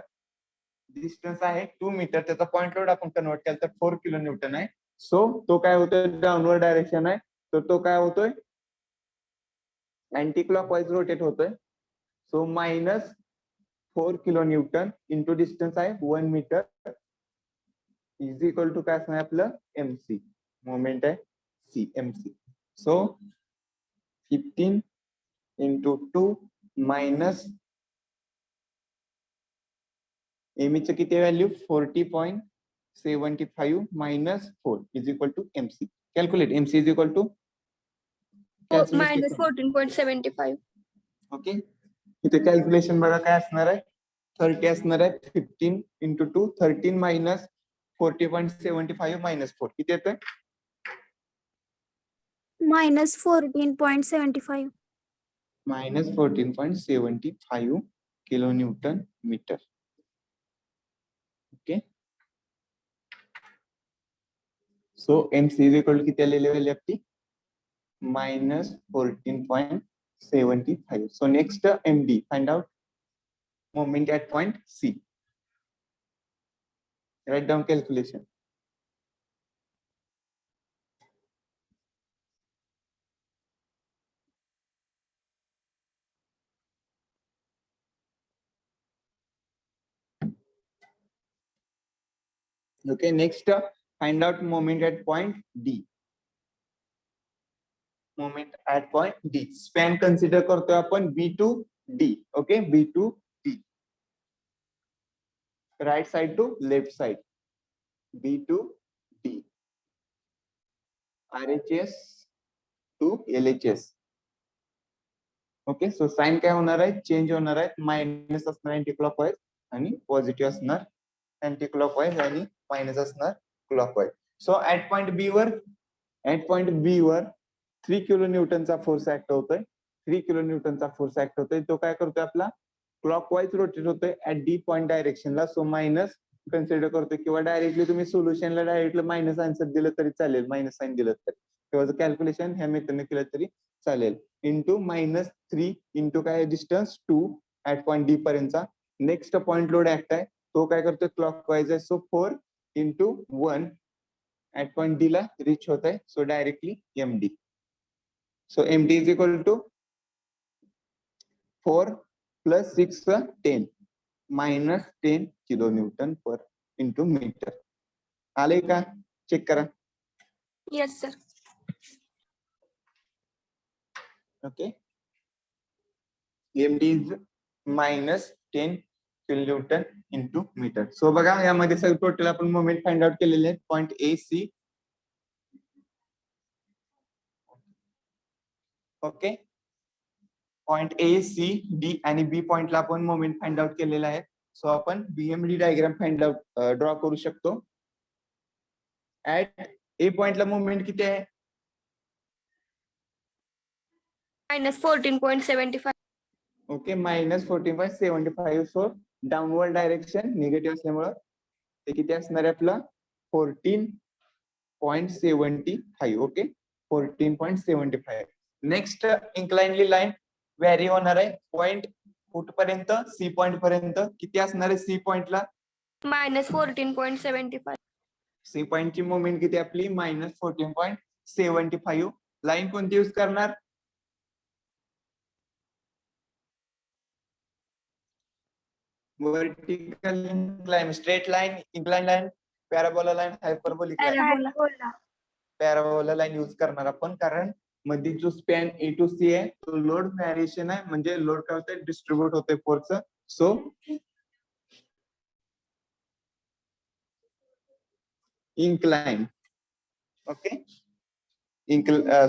Distance आहे 2 मीटर, त्याचा पॉइंट लोड आपण कन्वर्ट केला तर 4 किलो न्यूटन आहे. सो तो काय होतोय, डाऊनवर्ड डायरेक्शन आहे, तर तो काय होतोय, अँटी क्लॉकवाईज रोटेट होतोय. So minus 4 kilo Newton into distance आहे 1 मीटर इज इक्वल टू काय असणार आपलं MC. मोमेंट आहे C, MC. So 15 into 2 minus एमईचं किती value 40.75 minus 4 is equal to MC. Calculate MC is equal to minus 14.75. Okay, इथे calculation बघा काय असणार आहे, 30 असणार आहे. 15 इंटू 2 13 मायनस 40.75 मायनस 4 किती येतोय, minus 14.75. Minus 14.75 kilo newton metre. Okay, so MC is equal to किती आलेली व्हॅल्यू आपली, minus 14.75. So next MD, find out moment at point C. Write down calculation. Okay, next find out moment at point D. Moment at point D. Span consider करतोय आपण B to D. Okay, B to D. Right side to left side. B to D. RHS to LHS. Okay, so sine काय होणार आहे, change होणार आहे. Minus असणार anti clockwise आणि positive असणार अँटी क्लॉकवाईज आणि मायनस असणार clockwise. So at point B वर 3 किलो न्यूटनचा फोर्स ऍक्ट होतोय. 3 किलो न्यूटनचा फोर्स ऍक्ट होतोय. तो काय करतोय आपला, क्लॉकवाईज रोटेट होतोय ऍट डी पॉइंट डायरेक्शनला. सो मायनस कन्सिडर करतोय, किंवा डायरेक्टली तुम्ही सोल्युशनला डायरेक्टली मायनस आन्सर दिलं तरी चालेल, मायनस साइन दिलं तरी, किंवा कॅल्क्युलेशन ह्या मेथडने केलं तरी चालेल. इंटू मायनस 3 इंटू काय डिस्टन्स 2 ऍट पॉइंट डी पर्यंतचा. नेक्स्ट पॉइंट लोड ऍक्ट आहे, तो काय करतोय क्लॉकवाईज आहे. So 4 into 1 at point D ला रिच होत आहे. So directly MD. So MD is equal to 4 plus 6 10 minus 10 kilo Newton per into metre. आले का, चेक करा. Yes sir. Okay, MD is minus 10 kilonewton into metre. So बघा यामध्ये सगळं total आपण मोमेंट फाइंड आउट केलेले आहेत point AC. Okay, point AC, D आणि B पॉइंटला आपण मोमेंट फाइंड आउट केलेला आहे. सो आपण BMD diagram find out draw करू शकतो. ऍट A पॉइंटला मोमेंट किती आहे, minus 14.75. Okay -14.75. So downward direction negative असल्यामुळं ते किती असणार आहे आपलं 14.75. ओके 14.75. नेक्स्ट इन्क्लाइनली लाईन व्हॅरी होणार आहे पॉइंट कुठपर्यंत सी पॉइंट पर्यंत किती असणार आहे सी पॉइंटला -14.75. सी पॉइंटची मुवमेंट किती आपली -14.75. लाईन कोणती यूज करणार vertical incline straight line incline line parabola line hyperbolic line Parabola. Parabola line use करणार आपण कारण मध्ये जो स्पॅन ए टू सी आहे तो लोड व्हॅरिएशन आहे म्हणजे लोड काय होतंय डिस्ट्रीब्युट होतोय force so incline okay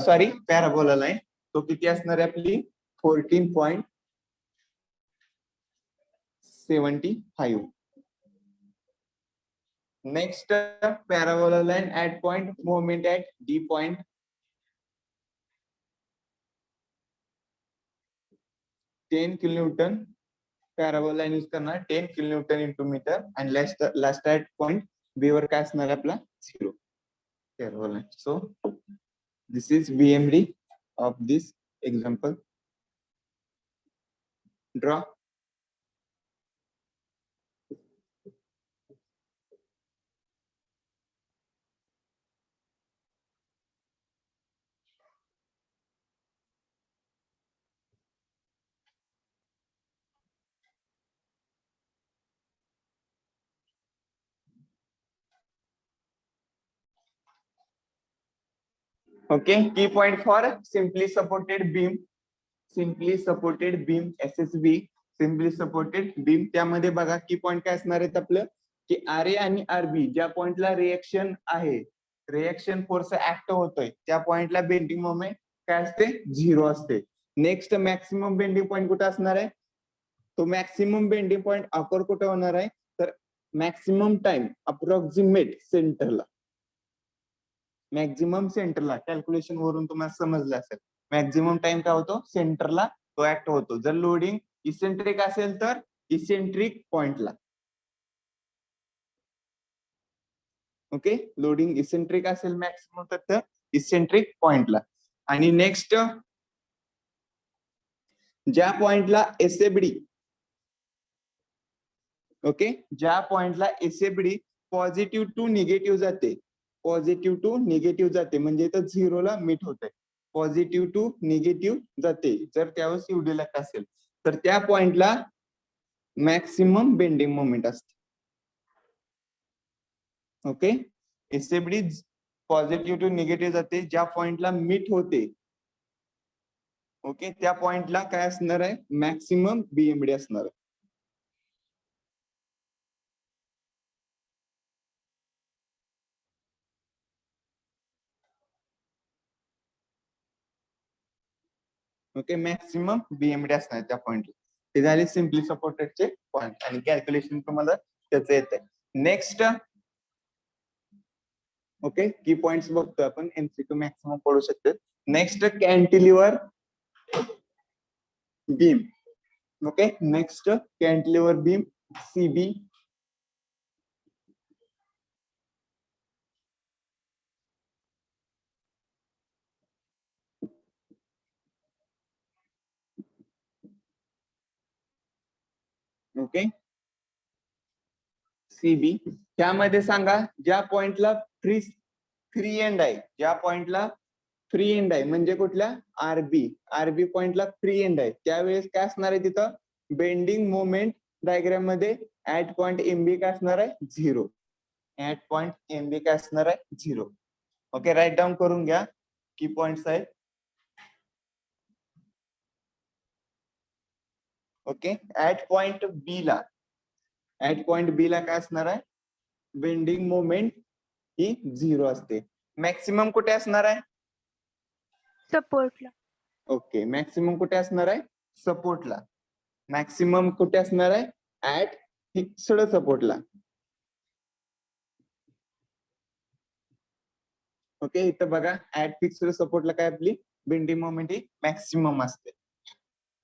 sorry parabola line तो किती असणार आहे आपली 14.75. Next parabola line at point moment at D point 10 kilonewton parabola line use करणार 10 किलोन्यूटन इंटू मीटर आणि लास्ट ऍट पॉइंट बी वर काय असणार आपला 0 parabola line. So this is BMD of this example. Draw okay की point for simply supported beam SSB simply supported beam. त्यामध्ये बघा की पॉइंट काय असणार आहेत आपलं की RA आणि RB ज्या पॉइंटला रिएक्शन आहे रिएक्शन फोर्स ऍक्ट होतोय त्या पॉइंटला बेंडिंग मोमेंट काय असते 0 असते. नेक्स्ट मॅक्सिमम बेंडिंग पॉइंट कुठे असणार आहे तो मॅक्सिमम बेंडिंग पॉइंट अकोर कुठे होणार आहे तर मॅक्सिमम टाइम अप्रॉक्सिमेट सेंटरला मॅक्झिमम सेंटरला कॅल्क्युलेशन वरून तुम्हाला समजलं असेल मॅक्झिमम टाइम काय होतो सेंटरला तो ऍक्ट होतो. जर लोडिंग इसेंट्रिक असेल तर इसेंट्रिक पॉइंटला ओके लोडिंग इसेंट्रिक असेल मॅक्सिमम तर इसेंट्रिक पॉइंटला. आणि नेक्स्ट ज्या पॉइंटला एसएबडी ओके ज्या पॉइंटला एसएबडी पॉझिटिव्ह टू निगेटिव्ह जाते म्हणजे इथं 0 ला मीट होते पॉझिटिव्ह टू निगेटिव्ह जाते जर त्यावेळेस युडिलेक्ट असेल तर त्या पॉइंटला मॅक्सिमम बेंडिंग मोमेंट असते. ओके एसएबडी पॉझिटिव्ह टू निगेटिव्ह जाते ज्या पॉइंटला मीट होते ओके त्या पॉइंटला काय असणार आहे मॅक्सिमम BMD असणार आहे. ओके मॅक्सिमम BMD असणार त्या पॉइंटला. ते झाले सिम्पली सपोर्टेडचे पॉइंट आणि कॅल्क्युलेशन तुम्हाला त्याचं येत आहे. नेक्स्ट ओके की पॉइंट्स बघतो आपण MCQ मॅक्सिमम पडू शकते. Next cantilever beam okay next cantilever beam CB okay CB त्यामध्ये सांगा ज्या पॉइंटला फ्री एंड आहे ज्या पॉइंटला फ्री एंड आहे म्हणजे कुठल्या आरबी पॉइंटला फ्री एंड आहे त्यावेळेस काय असणार आहे तिथं बेंडिंग मोमेंट डायग्राम मध्ये ऍट पॉइंट MB काय असणार आहे 0 ऍट पॉइंट MB काय असणार आहे 0. ओके राईट डाऊन करून घ्या की पॉइंट्स आहेत. ओके ऍट पॉइंट बी ला काय असणार आहे बेंडिंग मोमेंट ही 0 असते. मॅक्सिमम कुठे असणार आहे सपोर्टला. ओके मॅक्सिमम कुठे असणार आहे सपोर्टला. मॅक्सिमम कुठे असणार आहे ऍट फिक्स्ड सपोर्टला. ओके इथं बघा ऍट फिक्स्ड सपोर्टला काय आपली बेंडिंग मोमेंट ही मॅक्सिमम असते.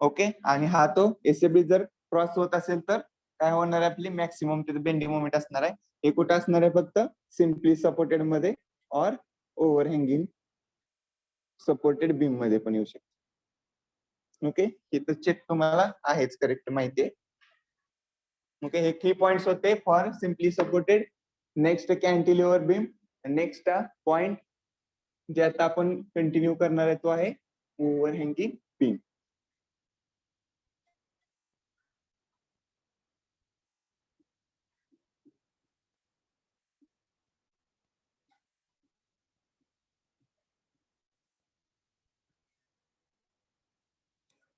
ओके, आणि हा तो एसएबी जर क्रॉस होत असेल तर काय होणार आहे, आपली मॅक्सिमम तिथे बेंडिंग मोमेंट असणार आहे. हे कुठं असणार आहे, फक्त सिम्पली सपोर्टेड मध्ये और ओव्हरहँगिंग सपोर्टेड बीम मध्ये पण येऊ शकते. ओके, इथं चेक तुम्हाला आहेच करेक्ट माहितीये. ओके, हे की पॉइंट्स होते for simply supported. Next cantilever beam. Next point जे आता आपण कंटिन्यू करणार आहे तो आहे ओव्हरहँगिंग बीम.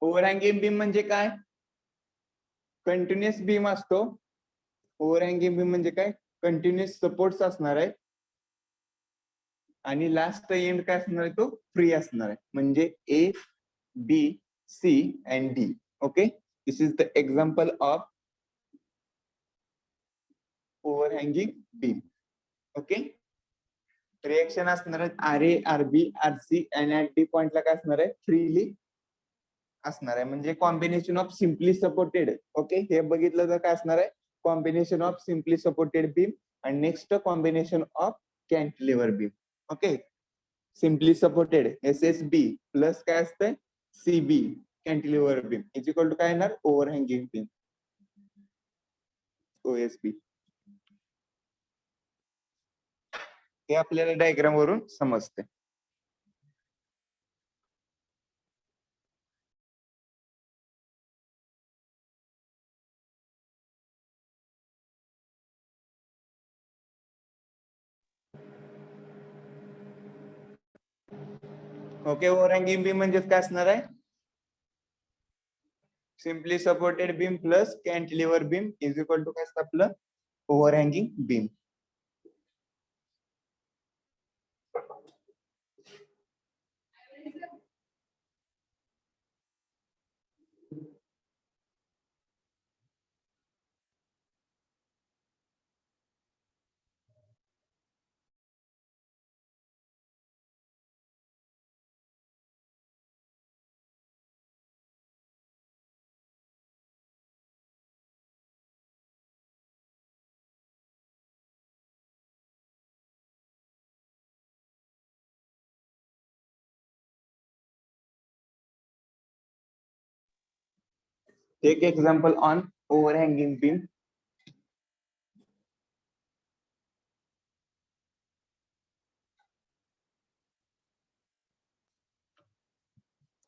ओव्हरहँगिंग बीम म्हणजे काय, कंटिन्युअस बीम असतो. ओव्हरहँगिंग बीम म्हणजे काय, कंटिन्युअस सपोर्ट्स असणार आहे आणि लास्ट एंड काय असणार आहे, तो फ्री असणार आहे. म्हणजे A B C and D. Okay, this is the example of overhanging beam. Okay, reaction असणार आहे R A R B R C आणि ऍट डी पॉइंटला काय असणार आहे, फ्रीली असणार आहे. म्हणजे combination of simply supported. Okay, हे बघितलं तर काय असणार आहे, combination of simply supported beam आणि next combination of cantilever beam. Okay, simply supported S S B plus काय असतंय C B cantilever beam is equal to काय येणार, ओव्हरहँगिंग बीम ओएसबी. हे आपल्याला डायग्राम वरून समजते. ओके, ओव्हरहँगिंग बीम म्हणजेच काय असणार आहे, simply supported beam plus cantilever beam is equal to काय असतं आपलं, overhanging beam. Take example on overhanging beam.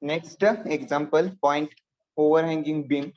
Next example point overhanging beam.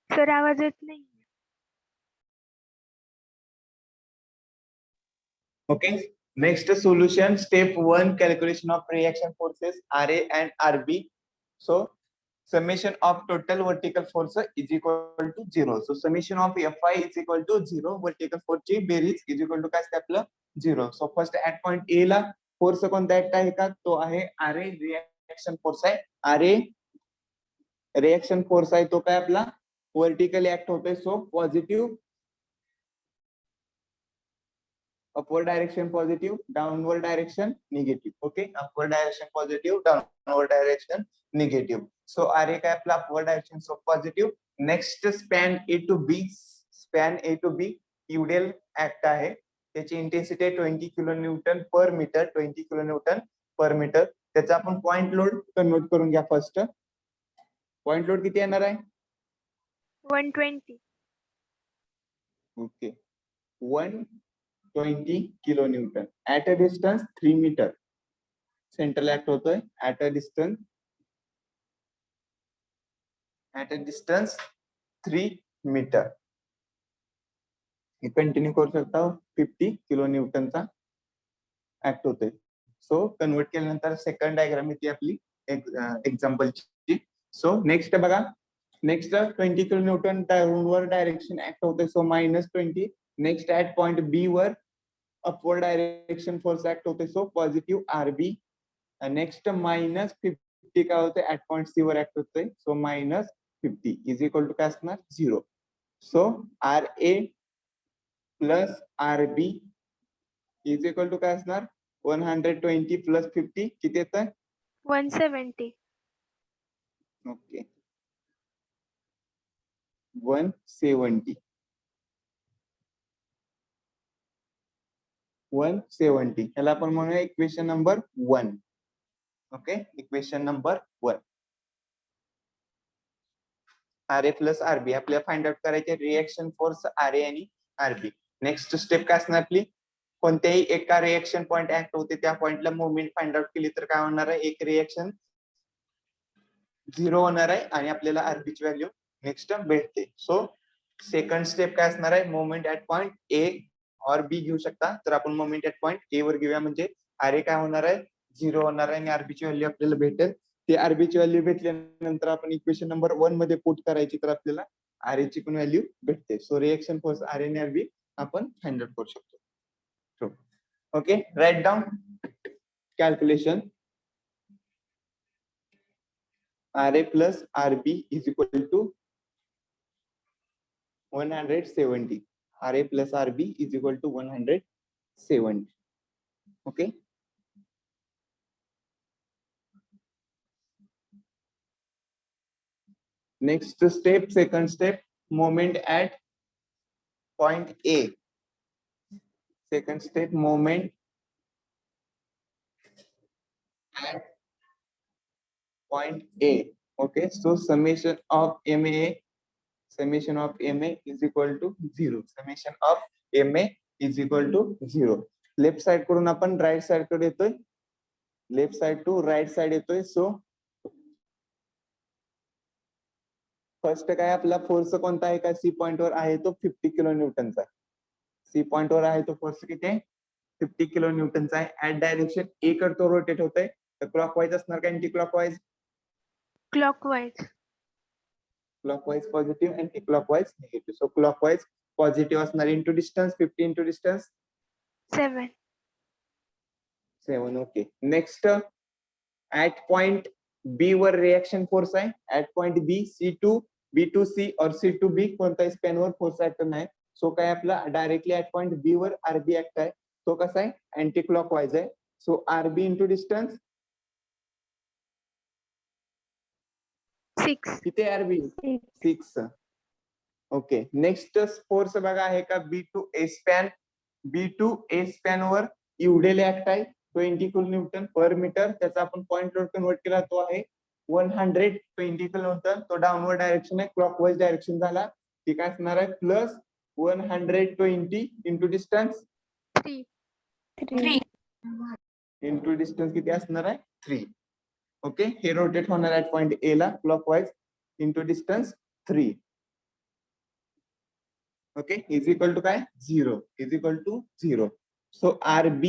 Sir आवाज येत नाही. Okay. Next solution, step 1, calculation of reaction forces RA and RB. So summation of total vertical force is equal to 0. So summation of Fi is equal to 0. Vertical force ची बेरीज is equal to काय असते आपलं 0. So first at point A ला force कोणता act आहे का, तो आहे RA रिएक्शन फोर्स आहे. RA रिएक्शन फोर्स आहे तो काय आपला वर्टिकली ऍक्ट होतोय. So positive upward direction positive, downward direction negative. Okay, upward direction positive, downward direction negative. So RA काय आपला upward direction so positive. Next span A to B, span A to B UDL act आहे. त्याची intensity आहे 20 kilo Newton per metre, 20 kilo Newton per metre. त्याचा आपण point load convert करून घ्या. First point load किती येणार आहे 120. Okay 120 kilo newton at a distance 3 metre. Central act होतोय ऍट अ डिस्टन्स 3 मीटर. हे कंटिन्यू करू शकता. 50 किलो न्यूटनचा ऍक्ट होतोय. सो कन्वर्ट केल्यानंतर सेकंड डायग्राम येते आपली एक्झाम्पलची. सो नेक्स्ट बघा, next 20 kilo newton downward direction act होतोय. So -20. Next at point B वर अपवर्ड डायरेक्शन फोर्स ऍक्ट होते. So positive RB. नेक्स्ट -50 काय होते ऍट पॉइंट सी वर ऍक्ट होते. सो -50 इज इक्वल टू काय असणार 0. So RA plus RB is equal to काय असणार 120 प्लस 50 किती येतं 170. ओके 170. 170 याला आपण म्हणूया equation number 1. Okay equation number 1. RA plus RB आपल्याला फाइंड आउट करायचे रिएक्शन फोर्स RA आणि RB. नेक्स्ट स्टेप काय असणार आपली, कोणत्याही एका रिएक्शन पॉइंट ऍक्ट होते त्या पॉइंटला मुवमेंट फाइंड आउट केली तर काय होणार आहे, एक रिएक्शन 0 होणार आहे आणि आपल्याला RB ची व्हॅल्यू नेक्स्ट भेटते. सो सेकंड स्टेप काय असणार आहे, मोमेंट ऍट पॉइंट A और B घेऊ शकता. तर आपण मोमेंट ऍट पॉइंट A वर घेऊया म्हणजे RA काय होणार आहे 0 होणार आहे आणि RB ची व्हॅल्यू आपल्याला भेटेल. ते RB ची व्हॅल्यू भेटल्यानंतर आपण इक्वेशन नंबर 1 मध्ये पुट करायची तर आपल्याला RA ची पण व्हॅल्यू भेटते. सो रिएक्शन फोर्स RA आणि RB आपण फाइंड आउट करू शकतो. Okay write down calculation. RA plus RB is equal to 170. RA plus RB is equal to 170. Okay. Next step, second step, moment at point A. Second step, moment at point A. Okay, so summation of MA is equal to 0. Summation of MA is equal to 0. Left side कडून आपण right side कडे येतोय, left side to right side येतोय. So first काय आपला force कोणता आहे का सी पॉइंट वर आहे तो 50 किलो न्यूटनचा. सी पॉइंट वर आहे तो फोर्स किती आहे 50 किलो न्यूटनचा आहे. ऍट डायरेक्शन ए कडे तो रोटेट होतोय. तर क्लॉकवाईज असणार का anti clockwise? Clockwise. Clockwise positive anticlockwise negative. So clockwise positive असणार into distance 50 into distance 7. 7. Okay next at point B वर रिएक्शन फोर्स आहे. At point B B to C or C to B कोणताही span वर force act नाही. So काय आपला directly at point B वर RB act आहे. तो कसा आहे अँटी क्लॉकवाईज आहे. So RB into distance 6. किती RB 6. ओके नेक्स्ट फोर्स बघा आहे का बी टू ए स्पॅन वर युडेल ऍक्ट आहे 20 किलो न्यूटन पर मीटर. त्याचा आपण पॉइंट लोड कन्वर्ट केला तो आहे 120 किलो न्यूटन. तो डाऊनवर्ड डायरेक्शन आहे, क्लॉकवाईज डायरेक्शन झाला. ती काय असणार आहे plus 120 into distance 3. 3. Into distance किती असणार आहे 3. ओके हे रोटेट होणार आहे पॉइंट ए ला clockwise into distance 3. Okay is equal to काय 0 is equal to 0. So RB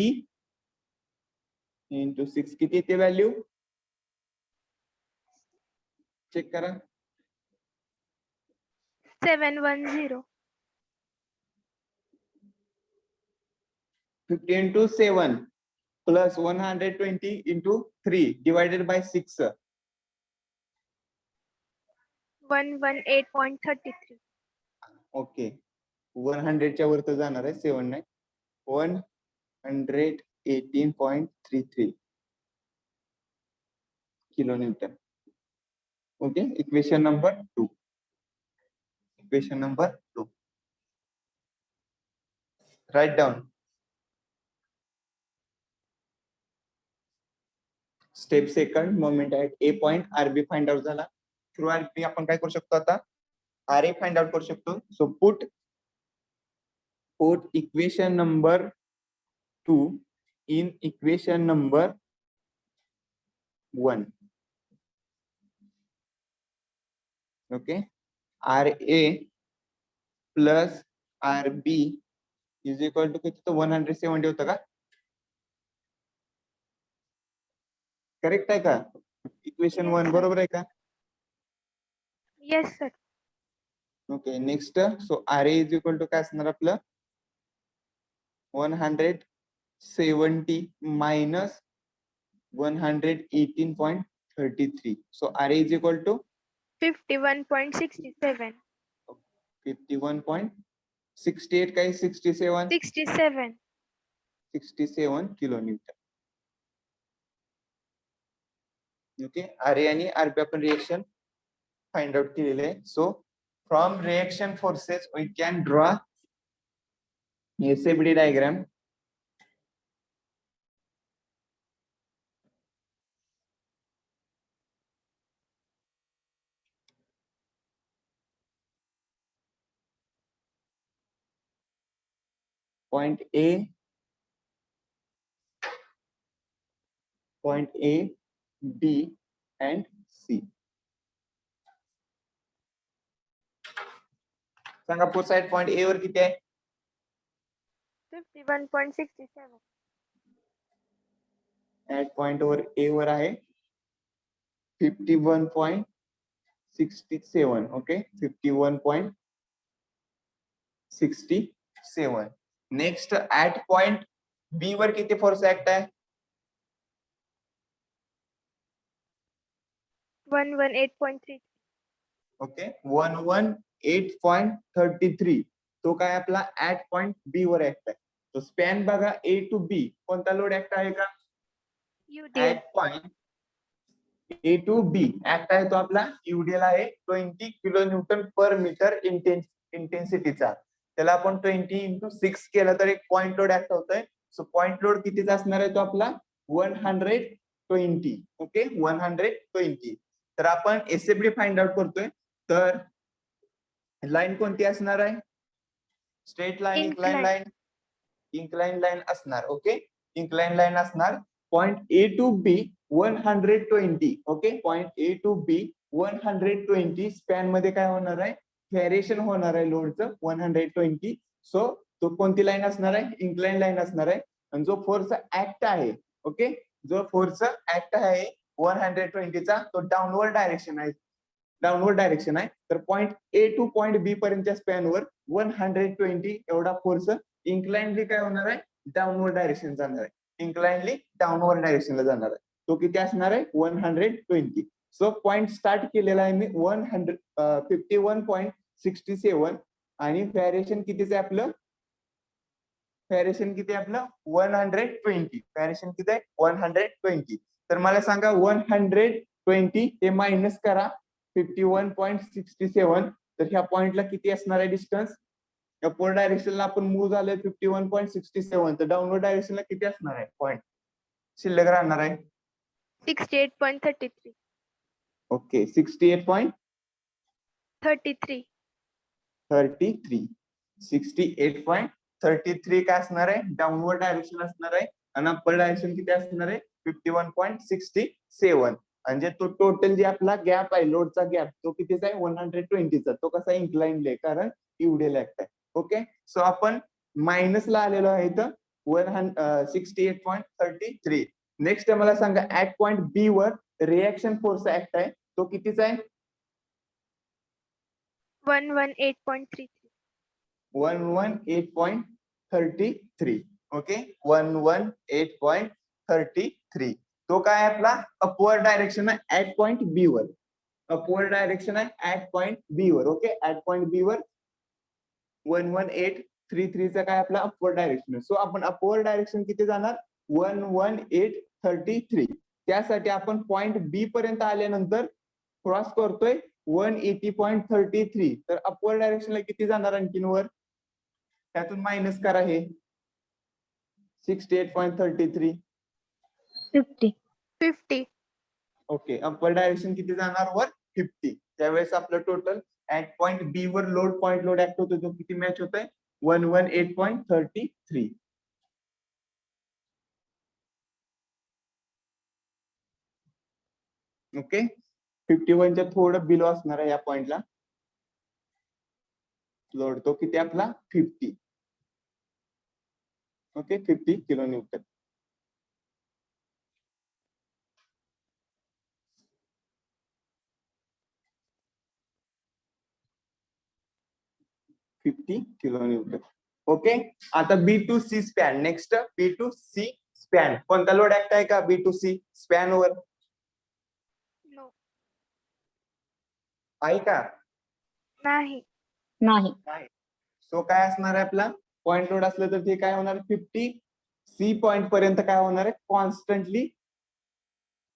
into 6 किती येते व्हॅल्यू चेक करा. 710. 50 into 7 plus 120 into 3 divided by 6. 118.33. Okay 100 च्या वर तर जाणार आहे 7 नाही 118.33 kilo Newton. Okay equation number 2. Equation number 2. Right down. Step second moment at A point R B find out झाला. थ्रू आरबी आपण काय करू शकतो आता आर ए फाइंड आउट करू शकतो. So put equation number 2 in equation number 1. Okay R A plus R B is equal to किती तो 170 होतं का करेक्ट आहे का इक्वेशन Yes, 1 sir. बरोबर आहे का. Yes, sir. Okay next so R A is equal to काय असणार आपलं 170 minus 118.33. So R A is equal to 51.67. 51.68 काय 67 67. 67 kilo Newton. Okay R A आणि आरबी आपण रिएक्शन फाइंड आउट केलेले आहे. So from reaction forces we can draw SFD diagram. Point A, B and C. सांगा four side point A वर किती आहे 51.67. At point वर ए वर आहे 51.67. Okay 51.67. Next at point B वर किती फोर्स ऍक्ट आहे 118.3. ओके 118.33. तो काय आपला ऍट पॉइंट बी वर ऍक्ट आहे. तो स्पॅन बघा ए टू बी कोणता लोड ऍक्ट आहे का UDL. At point A to B act आहे तो आपला युडीएल आहे 20 किलो न्यूटन पर मीटर इंटेन्सिटीचा. त्याला आपण 20 इंटू 6 केलं तर एक पॉइंट लोड ऍक्ट होतोय. सो पॉइंट लोड कितीचा असणार आहे तो आपला 120. ओके 120. तर आपण एसएफडी फाइंड आउट करतोय. तर लाईन कोणती असणार आहे straight line incline line incline line असणार. ओके इंक्लाइन लाईन असणार point A to B 120. Okay point A to B 120 span मध्ये काय होणार आहे व्हेरिएशन होणार आहे लोडचं 120. सो तो कोणती लाईन असणार आहे इंक्लाइन लाईन असणार आहे. आणि जो फोर्स ऍक्ट आहे ओके जो फोर्स ऍक्ट आहे 120 चा तो डाऊनवर्ड डायरेक्शन आहे तर पॉइंट ए टू पॉइंट बी पर्यंतच्या स्पॅन वर 120 एवढा फोर्स इन्क्लाइनली काय होणार आहे डाऊनवर्ड डायरेक्शन जाणार आहे. इन्क्लाइनली डाऊनवर्ड डायरेक्शनला जाणार आहे. तो किती असणार आहे 120. सो पॉइंट स्टार्ट केलेला आहे मी 51.67 आणि व्हेरिएशन कितीच आहे आपलं व्हेरिएशन किती आहे आपलं 120. व्हेरिएशन किती आहे 120. तर मला सांगा 120 ते मायनस करा 51.67. तर ह्या पॉइंटला किती असणार आहे डिस्टन्स अपवर्ड डायरेक्शनला आपण मूव्ह झालोय 51.67. तर डाऊनवर्ड डायरेक्शनला किती असणार आहे पॉइंट शिल्लक राहणार आहे 68.33. ओके 68.33. 68.33 काय असणार आहे डाऊनवर्ड डायरेक्शन असणार आहे आणि अप्पर डायरेक्शन किती असणार आहे 51.67. म्हणजे तो टोटल जे आपला गॅप आहे लोडचा गॅप तो कितीचा आहे 120चा. तो कसा इन्क्लाइनड आहे कारण युडीएल ऍक्ट आहे. ओके सो आपण मायनसला आलेलो आहे इथं 68.33. नेक्स्ट मला सांगा ऍट पॉइंट बी वर रिएक्शन फोर्स ऍक्ट आहे तो कितीचा आहे 118.33. 118.33. ओके, 118.33. तो काय आहे आपला अपवर्ड डायरेक्शन आहे ऍट पॉइंट बी वर. अपवर्ड डायरेक्शन आहे ऍट पॉइंट बी वर. ओके, ऍट पॉइंट बी वर 11833 चा काय आपला अपवर्ड डायरेक्शन. सो आपण अपवर्ड डायरेक्शन किती जाणार 11833. त्यासाठी आपण पॉइंट बी पर्यंत आल्यानंतर क्रॉस करतोय 180.33. तर अपवर्ड डायरेक्शनला किती जाणार आणखीन वर, त्यातून मायनस करा हे 68.33. 50. 50. ओके, अपर डायरेक्शन किती जाणार वर 50. त्यावेळेस आपलं टोटल ऍट पॉइंट बी वर पॉइंट लोड ऍक्ट होतो तो किती मॅच होतोय 118.33. ओके, 51 च्या थोडं बिलो असणार आहे या पॉइंटला लोड. तो किती आपला 50. Okay, 50 kilo Newton. Kilo Newton. Okay, आता B2C span. Next B2C span. कोणता लोड ऍक्ट आहे का B2C स्पॅन वर No. आहे का? नाही. नाही. सो काय असणार आहे आपला पॉइंट लोड असलं तर ते काय होणार 50C पॉइंट पर्यंत काय होणार आहे कॉन्स्टंटली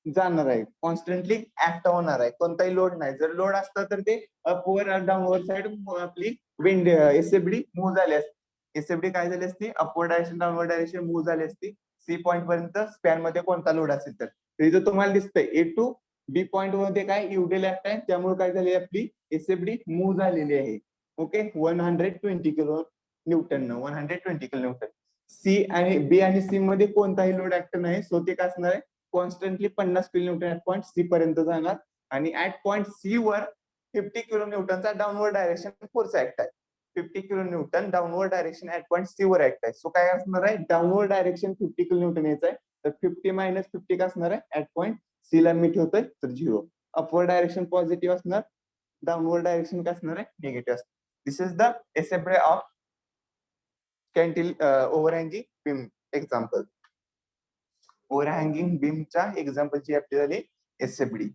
जाणार आहे, कॉन्स्टंटली ऍक्ट होणार आहे. कोणताही लोड नाही. जर लोड असता तर ते अपवर डाऊनवर साइड आपली विंड एसएफडी मूव्ह झाली असती. एसएफडी काय झाली असती upward direction downward direction move झाली असती सी पॉइंट पर्यंत स्पॅन मध्ये कोणता लोड असेल तर. इथं तुम्हाला दिसतंय ए टू बी पॉइंट मध्ये काय युडेल ऍक्ट आहे त्यामुळे काय झाली आपली एसएफडी मूव्ह झालेली आहे. Okay, 120 kilo newton 120 kilo Newton. C आणि बी आणि सी मध्ये कोणताही लोड ऍक्ट नाही. सो ते काय असणार आहे constantly 50 kilo newton at point C पर्यंत जाणार आणि ऍट पॉइंट सी वर 50 किलो न्यूटनचा डाऊनवर्ड डायरेक्शन फोर्स ऍक्ट आहे. 50 kilo newton downward direction at point C वर ऍक्ट आहे. सो काय असणार आहे डाऊनवर्ड डायरेक्शन 50 किलो न्यूटन यायचं आहे. तर 50 मायनस 50 काय असणार आहे ऍट पॉइंट सी ला मीट होतोय तर 0. अपवर्ड डायरेक्शन पॉझिटिव्ह असणार, डाऊनवर्ड डायरेक्शन काय असणार आहे निगेटिव्ह असणार. This is the SFD of overhanging beam example. Overhanging बीमच्या एक्झाम्पलची आपली झाली SFD.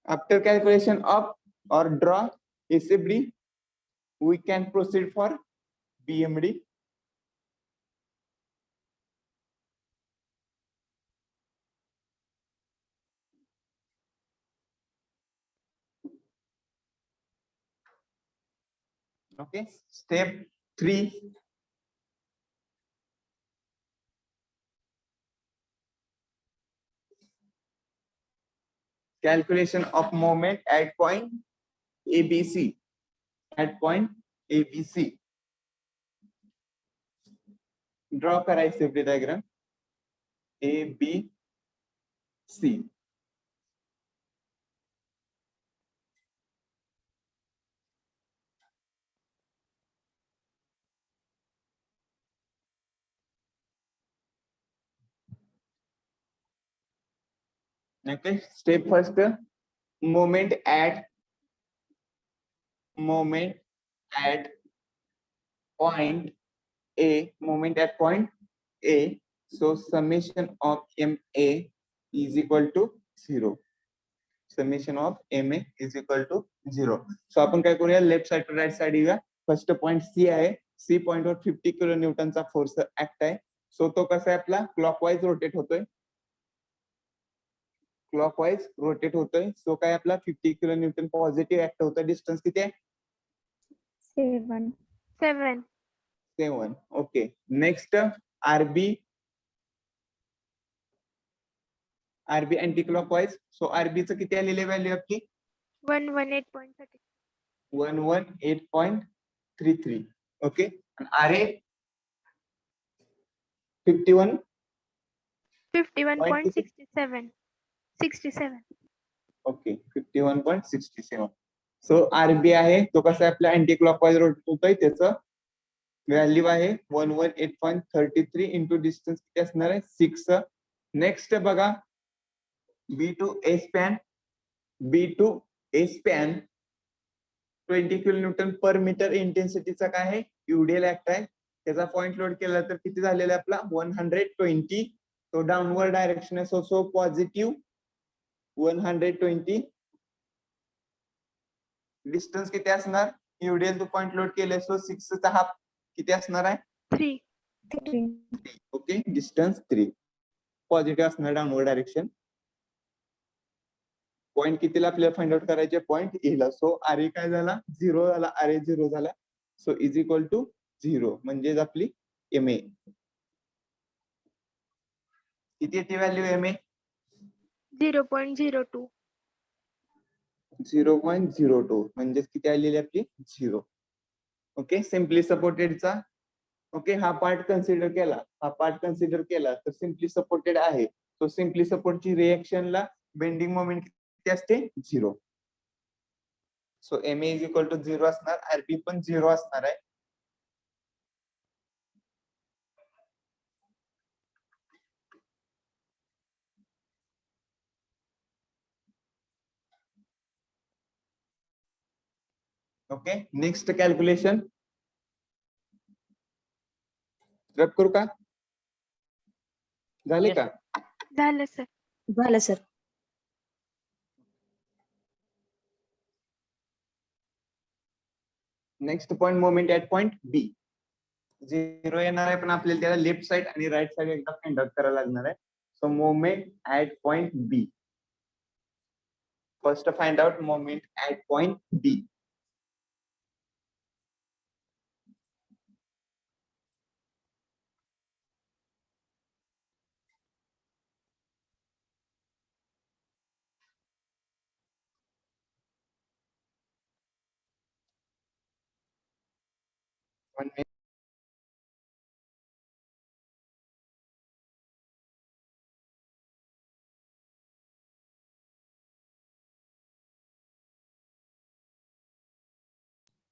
After calculation of or draw SFD, we can proceed for BMD. Okay, step 3. Calculation of moment at point ABC. At point ABC. Draw करा SFD diagram ABC. Okay, step first, moment at point A, moment at point A. So summation of MA is equal to 0. Summation of MA is equal to 0. So आपण काय करूया left side to right side येऊया. First point C आहे. C point वर 50 kilo न्यूटनचा force act आहे. So तो कसा आहे आपला क्लॉकवाईज रोटेट होतोय. क्लॉकवाईज रोटेट होतोय. सो काय आपला 50 किलो न्यूटन पॉझिटिव्ह ऍक्ट होतोय. डिस्टन्स किती आहे 7. 7. 7. Okay, next R B anti clockwise. So R B चं किती आलेली व्हॅल्यू आपली 118.30. 118.33. Okay, R A 51. 51.67. 67. ओके, 51.67. सो आरबी आहे तो कसा आहे आपल्या अँटी क्लॉकवाईज रोटेट होतोय. त्याचं व्हॅल्यू आहे 118.33 इंटू डिस्टन्स किती असणार आहे 6. नेक्स्ट बघा B2 A span 20 kilonewton per metre इंटेन्सिटीचा काय आहे युडिएल ऍक्ट आहे. त्याचा पॉइंट लोड केला तर किती झालेला आहे आपला 120. तो डाऊनवर्ड डायरेक्शन आहे सो पॉझिटिव्ह 120. डिस्टन्स किती असणार युडिएल तो पॉइंट लोड केले सो 6 चा हाफ किती असणार आहे 3. 3. ओके डिस्टन्स 3 पॉझिटिव्ह असणार डाऊनवर्ड डायरेक्शन. पॉइंट कितीला आपल्याला फाइंड आउट करायचे पॉइंट एला. सो आर काय झाला 0 झाला आर 0 झाला. सो इज इक्वल टू 0 म्हणजेच आपली एम ए किती येते व्हॅल्यू एम ए 0.02. 0.02 म्हणजेच किती आलेली आपली 0. ओके सिम्पली सपोर्टेडचा ओके हा पार्ट कन्सिडर केला तर सिम्पली सपोर्टेड आहे. तो सिम्पली सपोर्टची रिएक्शनला बेंडिंग मोमेंट किती असते 0. So M A is equal to 0 असणार आरपी पण 0 असणार आहे. ओके नेक्स्ट कॅल्क्युलेशन रब करू का झाले का झालं सर. झालं sir. Next point moment at point B 0 येणार आहे पण आपल्याला त्याला लेफ्ट साइड आणि राईट साइड एकदा फाइंड आउट करायला लागणार आहे. So moment at point B first find out moment at point B.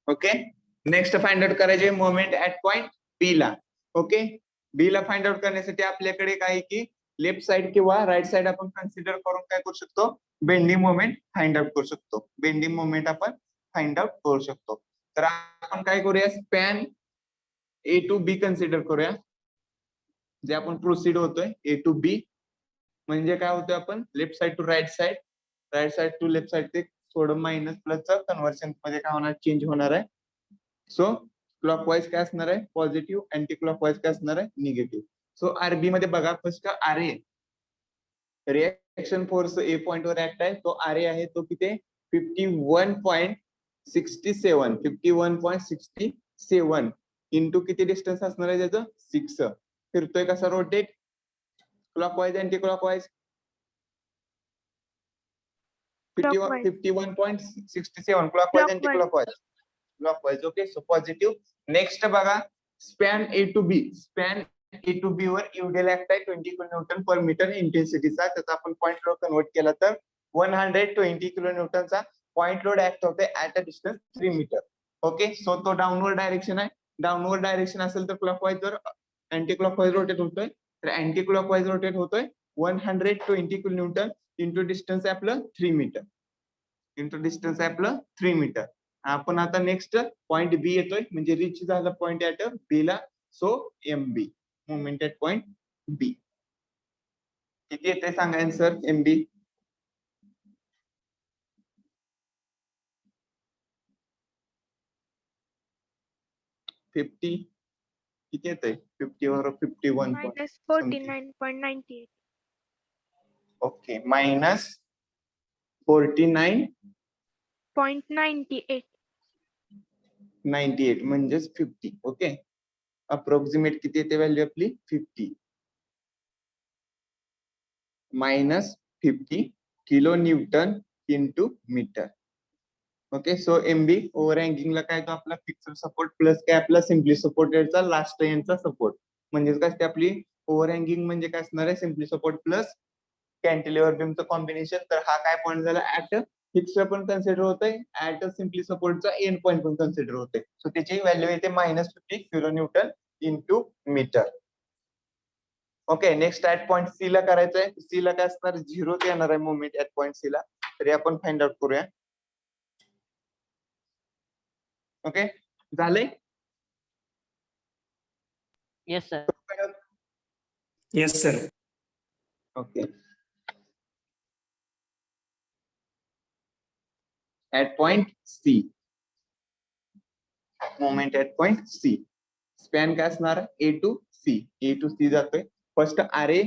Okay next find out करायचे मोमेंट ऍट पॉइंट बी ला. ओके बी ला फाइंड आउट करण्यासाठी आपल्याकडे काय की लेफ्ट साइड किंवा राईट साइड आपण कन्सिडर करून काय करू शकतो बेंडिंग मोमेंट फाइंड आउट करू शकतो. बेंडिंग मोमेंट आपण फाइंड आउट करू शकतो. तर आपण काय करूया span A to B consider करूया. जे आपण प्रोसीड होतोय ए टू बी म्हणजे काय होतोय आपण left side to right side to left side ते थोडं मायनस प्लसचं कन्व्हर्शन मध्ये काय होणार चेंज होणार आहे. सो क्लॉकवाईज काय असणार आहे पॉझिटिव्ह अँटी क्लॉकवाईज काय असणार आहे निगेटिव्ह. सो आरबी मध्ये बघा first R A reaction force A point वर ऍक्ट आहे. तो आर ए आहे तो किती 51.67 इंटू किती डिस्टन्स असणार आहे त्याचं 6. फिरतोय कसा rotate clockwise anti clockwise 51.67 clockwise anti clockwise. Okay so positive. Next बघा स्पॅन ए टू बी वर युडिएल ऍक्ट आहे 20 किलोन्यूटन पर मीटर इंटेन्सिटीचा. त्याचा आपण पॉइंट लोड कन्वर्ट केला तर 120 किलोन्यूटनचा पॉइंट लोड ऍक्ट होते at a distance 3 metre. Okay so तो डाऊनवर्ड डायरेक्शन आहे. डाऊनवर्ड डायरेक्शन असेल तर क्लॉकवाईज जर अँटी क्लॉकवाईज रोटेट होतोय तर अँटी क्लॉकवाईज रोटेट होतोय 120 किलोन्यूटन इंटू डिस्टन्स आहे आपलं 3 मीटर. आपण आता नेक्स्ट पॉइंट बी येतोय म्हणजे रिच झाला पॉइंट ऍट बी ला. So M B moment at point B किती येते सांगा आन्सर एम बी 50 किती येते 50 वर 51. -49.98. Okay minus 49.98 .98. म्हणजेच 50. ओके अप्रॉक्सिमेट किती येते व्हॅल्यू आपली 50 minus 50 kilo Newton into metre. Okay so M B ओव्हर हँगिंगला काय तो आपला फिक्स्ड सपोर्ट प्लस काय आपला सिम्पली सपोर्टेडचा लास्ट यांचा सपोर्ट म्हणजेच काय ते आपली ओव्हर हँगिंग म्हणजे काय असणार आहे सिम्पली सपोर्ट प्लस कॅन्टिलिव्हर बीमचं कॉम्बिनेशन. तर हा काय पॉईंट झाला ऍट फिक्स्ड पण कन्सिडर होतोय ऍट सिम्पली सपोर्टचा एंड पॉईंट पण कन्सिडर होते. सो त्याची व्हॅल्यू येते -50 kilo Newton into metre. Okay next at point C ला करायचंय. सी ला काय असणार 0 येणार आहे मोमेंट ऍट पॉइंट सी ला. तरी आपण फाइंड आउट करूया. ओके झाले. Yes sir. Yes, sir. Okay. At point C. Moment at point C. Span काय असणार A to C. A to C जातोय. फर्स्ट RA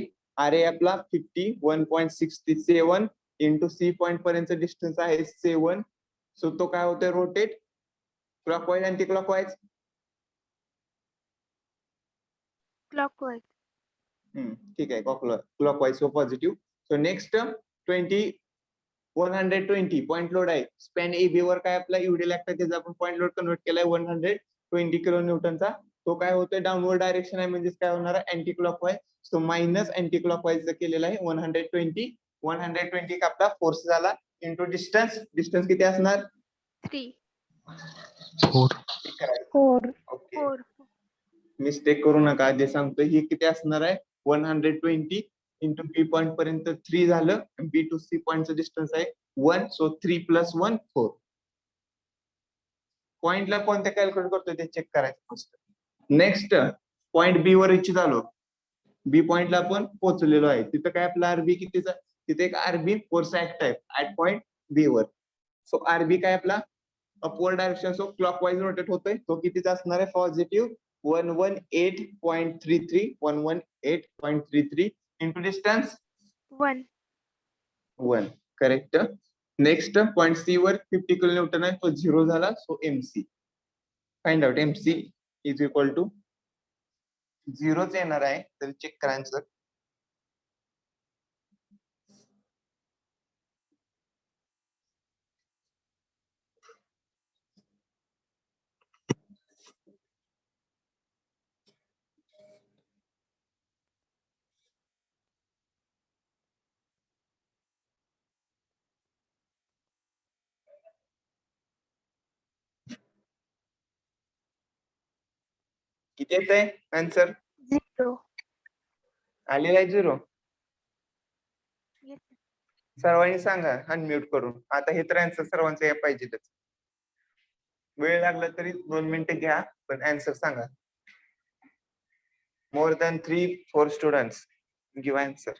आपला 51.67 इंटू C पॉइंट पर्यंत डिस्टन्स आहे 7. सो तो काय होतोय rotate clockwise anti clockwise. Clockwise. ठीक आहे clockwise so positive. So next 120 point load आहे. स्पॅन AB वर काय आपला युडी लागतं त्याचा आपण पॉइंट लोड कन्वर्ट केलाय 120 किलो न्यूटनचा. तो काय होतोय डाऊनवर्ड डायरेक्शन आहे म्हणजेच काय होणार आहे anti clockwise. So minus anti clockwise केलेला आहे 120 का आपला फोर्स झाला इंटू डिस्टन्स किती असणार 3 4 4 ओके. 4 मिस्टेक करू नका जे सांगतोय हे किती असणार आहे 120 इंटू बी पॉइंट पर्यंत 3 झालं. बी टू सी पॉइंटचं डिस्टन्स आहे 1. सो 3 + 1 4. पॉइंटला कोणत्या कॅल्क्युलेट करतोय ते चेक करायचं. नेक्स्ट पॉइंट बी वर इच्छित आलो. बी पॉइंटला आपण पोहोचलेलो आहे. तिथं काय आपला आरबी कितीचा तिथे एक आरबी फोर्स ऍक्ट आहे ऍट पॉइंट बी वर. सो आरबी काय आपला upward direction so clockwise rotate होतोय. तो कितीचा असणार आहे positive 118.33 into distance 1 correct. Next point C वर 50 किलो न्यूटन आहे तो 0 झाला. So M C find out. M C is equal to 0च येणार आहे तर चेक करायचं. किती येत आहे आन्सर 0. आलेला आहे 0. Yes. सर्वांनी सांगा अनम्यूट करून. आता हे तर आन्सर सर्वांचं या पाहिजेच. वेळ लागला तरी 2 मिनिटं घ्या पण आन्सर सांगा. More than 3-4 students give answer.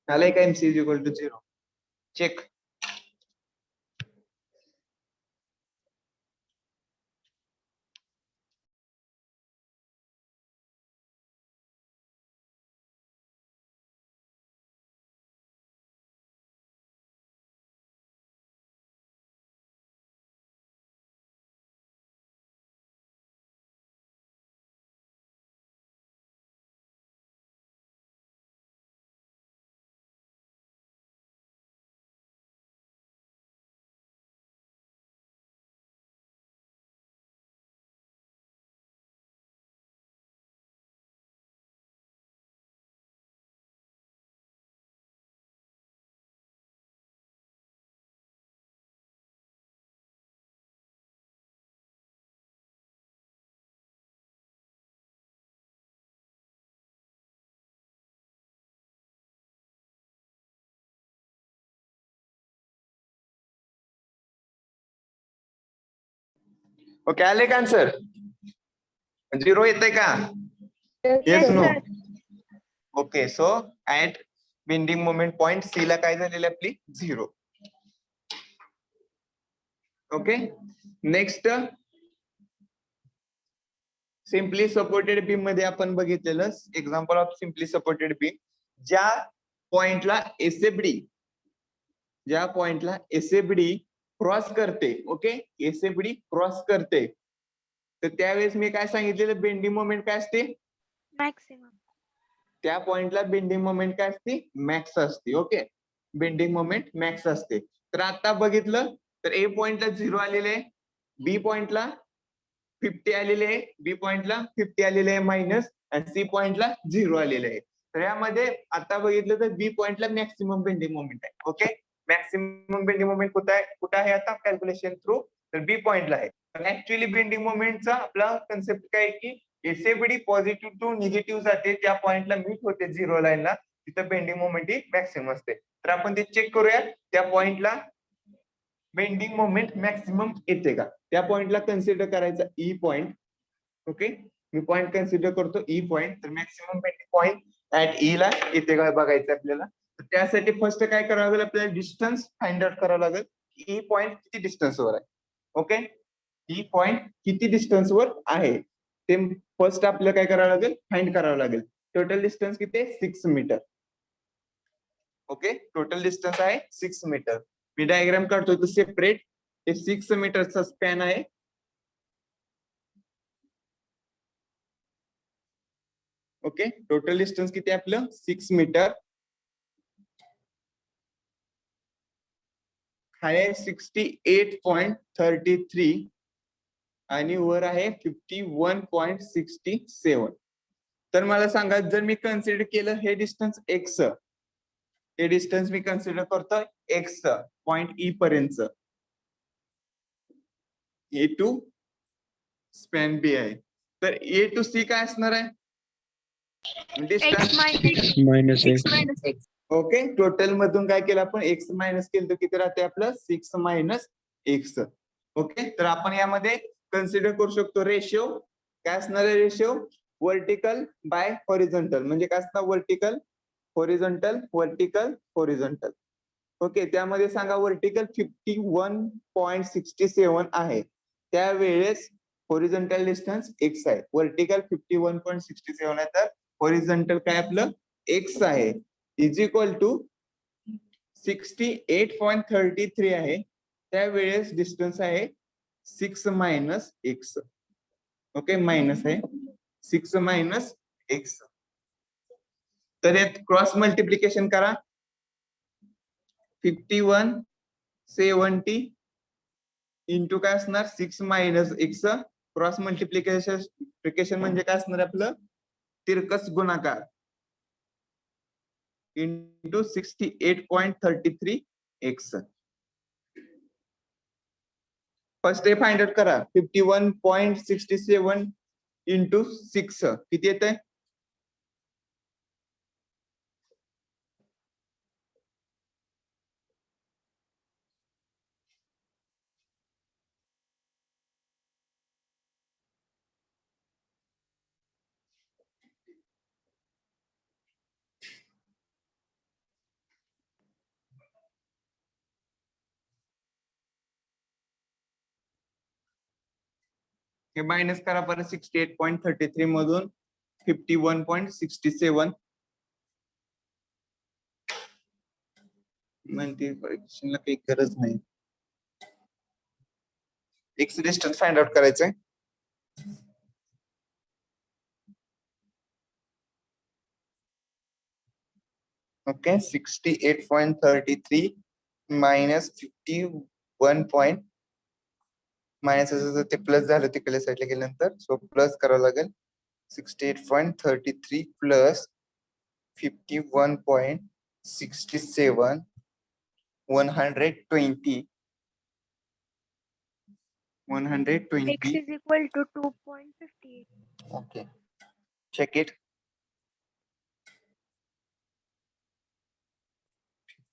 आलाय का MC is equal to 0 check. Okay आले का आन्सर 0 येतंय का. Yes no. Okay so at bending moment point C ला काय झालेली आपली 0. Okay next simply supported beam मध्ये आपण बघितलेलं example of simply supported beam. ज्या पॉइंटला एसएफडी क्रॉस करते. ओके एसएफडी क्रॉस करते तर त्यावेळेस मी काय सांगितलेलं बेंडिंग मोमेंट काय असते मॅक्सिमम. त्या पॉइंटला बेंडिंग मोमेंट काय असते मॅक्स असते. ओके बेंडिंग मोमेंट मॅक्स असते. तर आता बघितलं तर ए पॉइंटला 0 आलेले आहे. बी पॉइंटला 50 आलेले आहे. बी पॉइंटला 50 आलेले आहे मायनस आणि सी पॉइंटला 0 आलेले आहे. तर यामध्ये आता बघितलं तर बी पॉइंटला मॅक्सिमम बेंडिंग मोमेंट आहे. ओके मॅक्सिमम बेंडिंग मोमेंट कुठे आहे आता कॅल्क्युलेशन थ्रू तर बी पॉइंटला आहे. पण ऍक्च्युअली बेंडिंग मोमेंटचा आपला कन्सेप्ट काय की एसएफडी पॉझिटिव्ह टू निगेटिव्ह जाते त्या पॉइंटला मीट होते 0 लाईनला तिथं बेंडिंग मोमेंट ही मॅक्सिमम असते. तर आपण ते चेक करूया त्या पॉइंटला बेंडिंग मोमेंट मॅक्सिमम येते का. त्या पॉइंटला कन्सिडर करायचा ई पॉइंट. ओके, मी पॉइंट कन्सिडर करतो ई पॉइंट. तर maximum bending point at E ला येते का बघायचं आपल्याला. तर त्यासाठी फर्स्ट काय करावं लागेल, आपल्याला डिस्टन्स फाइंड आउट करावं लागेल. ई पॉइंट किती डिस्टन्सवर आहे. ओके, ई पॉइंट किती डिस्टन्सवर आहे ते फर्स्ट आपल्याला काय करावं लागेल, फाइंड करावं लागेल. टोटल डिस्टन्स किती आहे, 6 मीटर. ओके, टोटल डिस्टन्स आहे 6 मीटर. मी डायग्राम काढतो तो सेपरेट. हे 6 मीटरचा स्पॅन आहे. ओके, टोटल डिस्टन्स किती आहे आपलं, 6 मीटर. खाली आहे 68.33 आणि वर आहे 51.67. तर मला सांगा, जर मी कन्सिडर केलं हे डिस्टन्स एक्स, हे डिस्टन्स मी कन्सिडर करतोय एक्स पॉइंट ई पर्यंत, ए टू स्पॅन बी आहे. तर ए टू सी काय असणार आहे X distance. minus -x. Okay, total मधून काय केलं आपण, एक्स मायनस केलं तर किती राहते आपलं, 6 मायनस एक्स. ओके, तर आपण यामध्ये कन्सिडर करू शकतो रेशिओ. काय असणार आहे रेशिओ, व्हर्टिकल बाय हॉरिझॉन्टल. म्हणजे काय असणार, vertical horizontal vertical horizontal. Okay, त्यामध्ये सांगा व्हर्टिकल 51.67 आहे, त्यावेळेस हॉरिझॉन्टल डिस्टन्स एक्स आहे. व्हर्टिकल 51.67 आहे, तर हॉरिझॉन्टल काय आपलं एक्स आहे, इज इक्वल टू 68.33 आहे, त्यावेळेस डिस्टन्स आहे 6 मायनस एक्स. ओके, मायनस आहे 6 मायनस एक्स. तर यात क्रॉस मल्टिप्लिकेशन करा. 5170 इंटू काय असणार 6 मायनस एक्स. क्रॉस मल्टिप्लिकेशन म्हणजे काय असणार आपलं, तिरकस गुणाकार इंटू 68.33 एक्स. फर्स्ट हे फाइंड आउट करा. 51.67 इंटू 6 किती येत आहे, हे मायनस करा परत. 68.33 मधून 51.67 म्हणजे परीक्षेला काही गरज नाही. एक्स डिस्टन्स फाइंड आउट करायचंय. Okay, 68.33 minus 51. मायनस असं ते प्लस झालं तिकडे साईडला गेल्यानंतर, सो प्लस करावं लागेल. 68.33 plus 51.67 120 X is equal to 2.58. Okay, check it.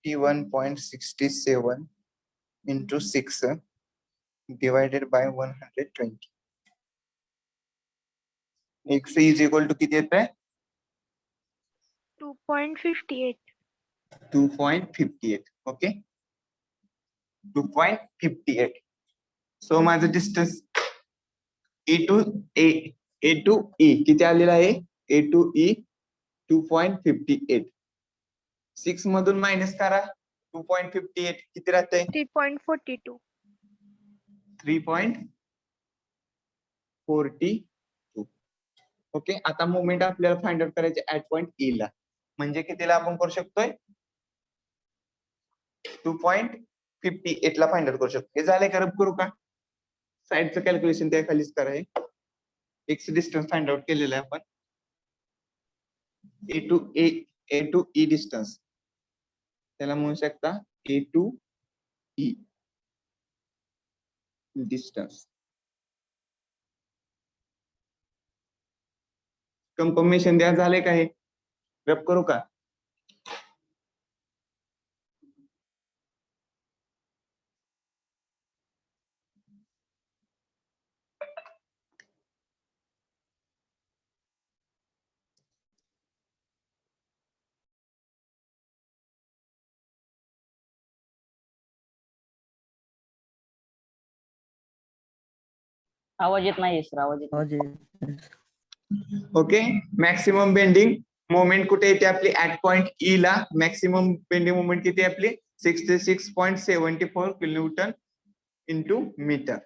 51.67 into 6 divided by 120. X is equal to किती येत आहे, 2.58. 2.58. ओके, 2.58. सो माझं डिस्टन्स ए टू ई किती आलेला आहे, ए टू ई 2.58. 6 मधून मायनस करा 2.58 किती राहते, 3.42. 3.42. ओके, आता मुवमेंट आपल्याला फाइंड आउट करायचे ऍट पॉइंट ई ला. म्हणजे कितीला आपण करू शकतोय, 2.58 ला फाइंड आउट करू शकतो. हे झालंय, करप करू का, साईडचं कॅल्क्युलेशन त्या खालीच करा. एक्स डिस्टन्स फाइंड आउट केलेलं आहे आपण. ए टू ई डिस्टन्स, त्याला म्हणू शकता ए टू ई डिस्टन्स. कन्फर्मेशन द्या, झाले का, हे रब करू का. आवाज येत नाही सर, आवाज येत नाही. ओके, मॅक्सिमम बेंडिंग मोमेंट कुठे येते आपली ऍट पॉइंट ई ला. मॅक्सिमम बेंडिंग मोमेंट किती आहे आपली 66.74 kilo newton into metre.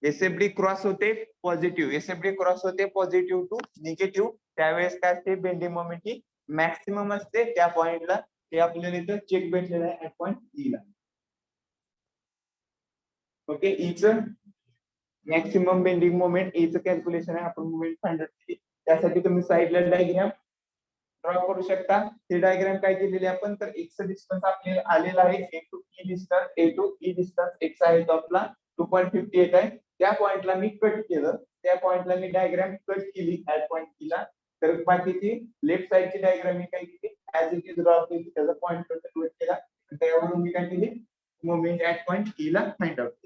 SFD cross होते पॉझिटिव्ह, एसएफडी क्रॉस होते पॉझिटिव्ह टू निगेटिव्ह. त्यावेळेस काय असते बेंडिंग मोमेंट ही मॅक्सिमम असते त्या पॉइंटला. ते आपल्याला इथं चेक भेटलेलं आहे ऍट पॉइंट ई ला. Okay, each maximum bending moment each calculation आहे. आपण मोमेंट फाइंड आउट केली, त्यासाठी तुम्ही साईडला डायग्राम ड्रॉ करू शकता. ही डायग्राम काय केलेली आपण तर एक्स डिस्टन्स आपल्याला आलेला आहे. ए टू ई डिस्टन्स एक्स आहे तो आपला 2.58 आहे. त्या पॉइंटला मी कट केलं, त्या पॉइंटला मी डायग्राम कट केली ऍट पॉइंट ई ला. तर बाकीची लेफ्ट साइडची डायग्राम मी काय केली ऍज इट इज ड्रॉ केली, त्याचा पॉइंट कट केला. त्यावरून मी काय केली मोमेंट ऍट पॉइंट ई ला फाइंड आउट केली.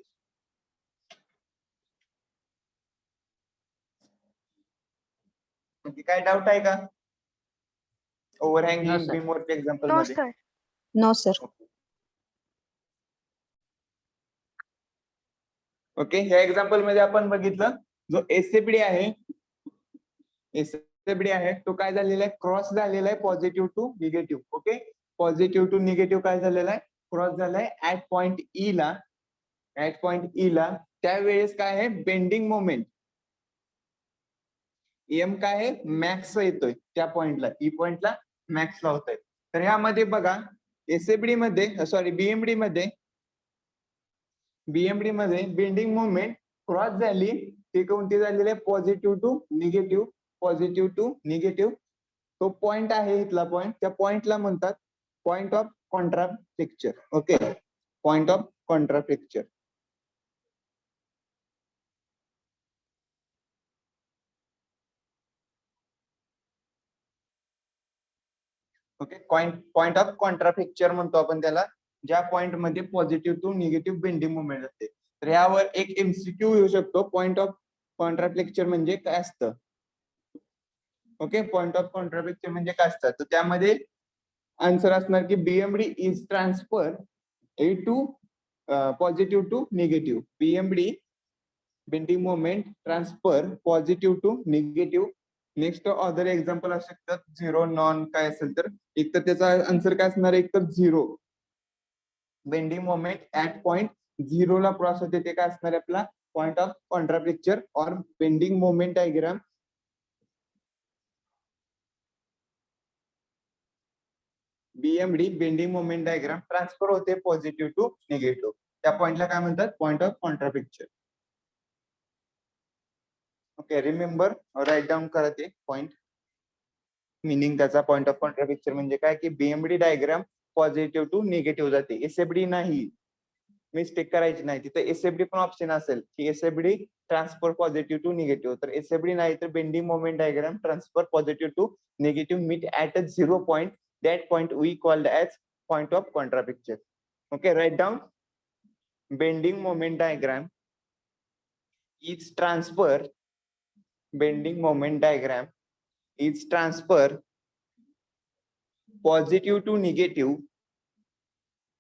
काय डाऊट आहे का ओव्हरहँगिंग sir. बीमवरच्या एक्झाम्पल नो मध्ये? सर. No sir. ओके, ह्या एक्झाम्पल मध्ये आपण बघितलं जो एसएफडी आहे, एसएफडी आहे तो काय झालेला आहे क्रॉस झालेला आहे positive to negative. Okay, positive to negative काय झालेला आहे क्रॉस झालाय ऍट पॉइंट ई ला. ऍट पॉइंट ई ला त्यावेळेस काय आहे बेंडिंग मोमेंट एम काय आहे मॅक्स येतोय त्या पॉइंटला, ई पॉइंटला मॅक्स ला होतोय. तर ह्यामध्ये बघा एसएफडी मध्ये सॉरी बीएमडी मध्ये बेंडिंग मोमेंट क्रॉस झाली ती कोणती झालेली आहे positive to negative, positive to negative. तो पॉइंट आहे इथला पॉइंट, त्या पॉइंटला म्हणतात point of contraflexure. Okay, point of contraflexure. Okay, point of contraflexure म्हणतो आपण त्याला, ज्या पॉइंट मध्ये positive to negative bending movement असते. तर यावर एक एमसीक्यू येऊ शकतो, पॉइंट ऑफ कॉन्ट्राफ्लेक्चर म्हणजे काय असतं. ओके, पॉइंट ऑफ कॉन्ट्राफ्लेक्चर म्हणजे काय असतं, तर त्यामध्ये आन्सर असणार की BMD is transfer A to positive to negative. BMD bending moment transfer positive to negative. Next other example असू शकतात झिरो नॉन काय असेल तर, एक तर त्याचा आन्सर काय असणार एक तर zero. Bending moment at point झिरोला क्रॉस होते ते काय असणार आपला point of contraflexure or bending moment diagram. BMD bending moment diagram transfer होते पॉझिटिव्ह टू निगेटिव्ह, त्या पॉइंटला काय म्हणतात point of contraflexure. Okay, remember write down करा ते पॉइंट. मिनिंग त्याचा पॉइंट ऑफ कॉन्ट्राफ्लेक्चर म्हणजे काय की BMD diagram positive to negative जाते, एसएफडी नाही. मिस्टेक करायची नाही, तिथे एसएफडी पण ऑप्शन असेल की SFD transfer positive to negative, तर एसएफडी नाही तर bending moment diagram transfer positive to negative meet at a zero point, that point we called as point of contrapicture. Okay, write down bending moment diagram is transfer, bending moment diagram is transfer positive to negative,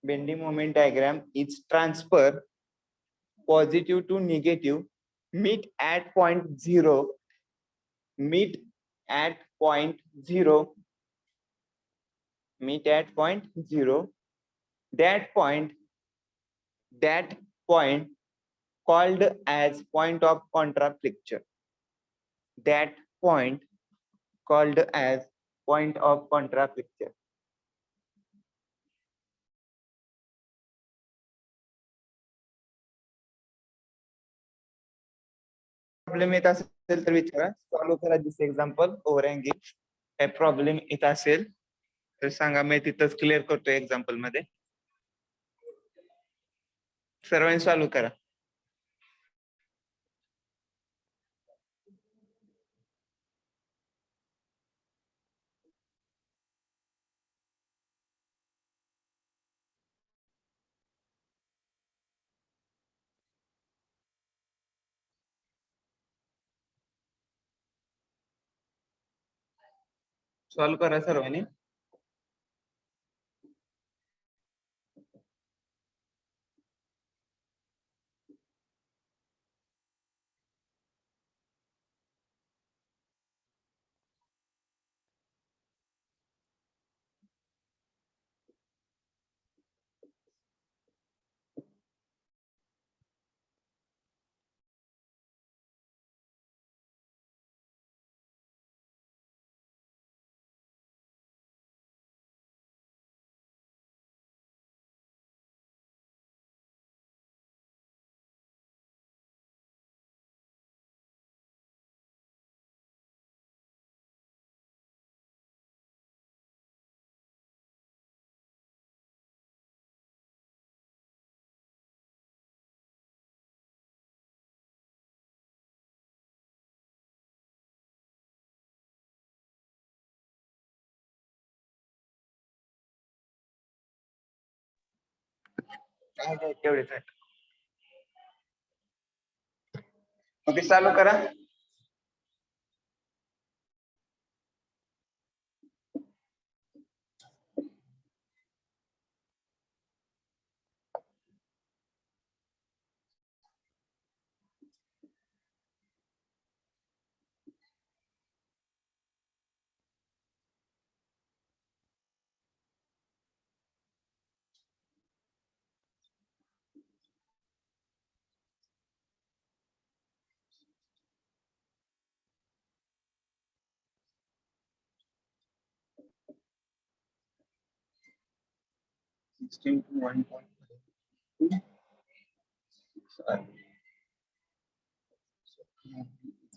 bending moment diagram is transfer positive to negative, meet at point zero, meet at point zero, meet at point zero. That point called as point of contraflexure. That point called as point of contraflexure. Problem येत असेल तर विचारा, solve करा दिस example ओव्हरहँगिंग. काय problem येत असेल तर सांगा, मी तिथंच क्लिअर करतो एक्झाम्पल मध्ये. सर्वांनी सॉल्व्ह करा. सॉल्व्ह करा सर्वांनी. तेवढेच आहे. ओके, चालू करा.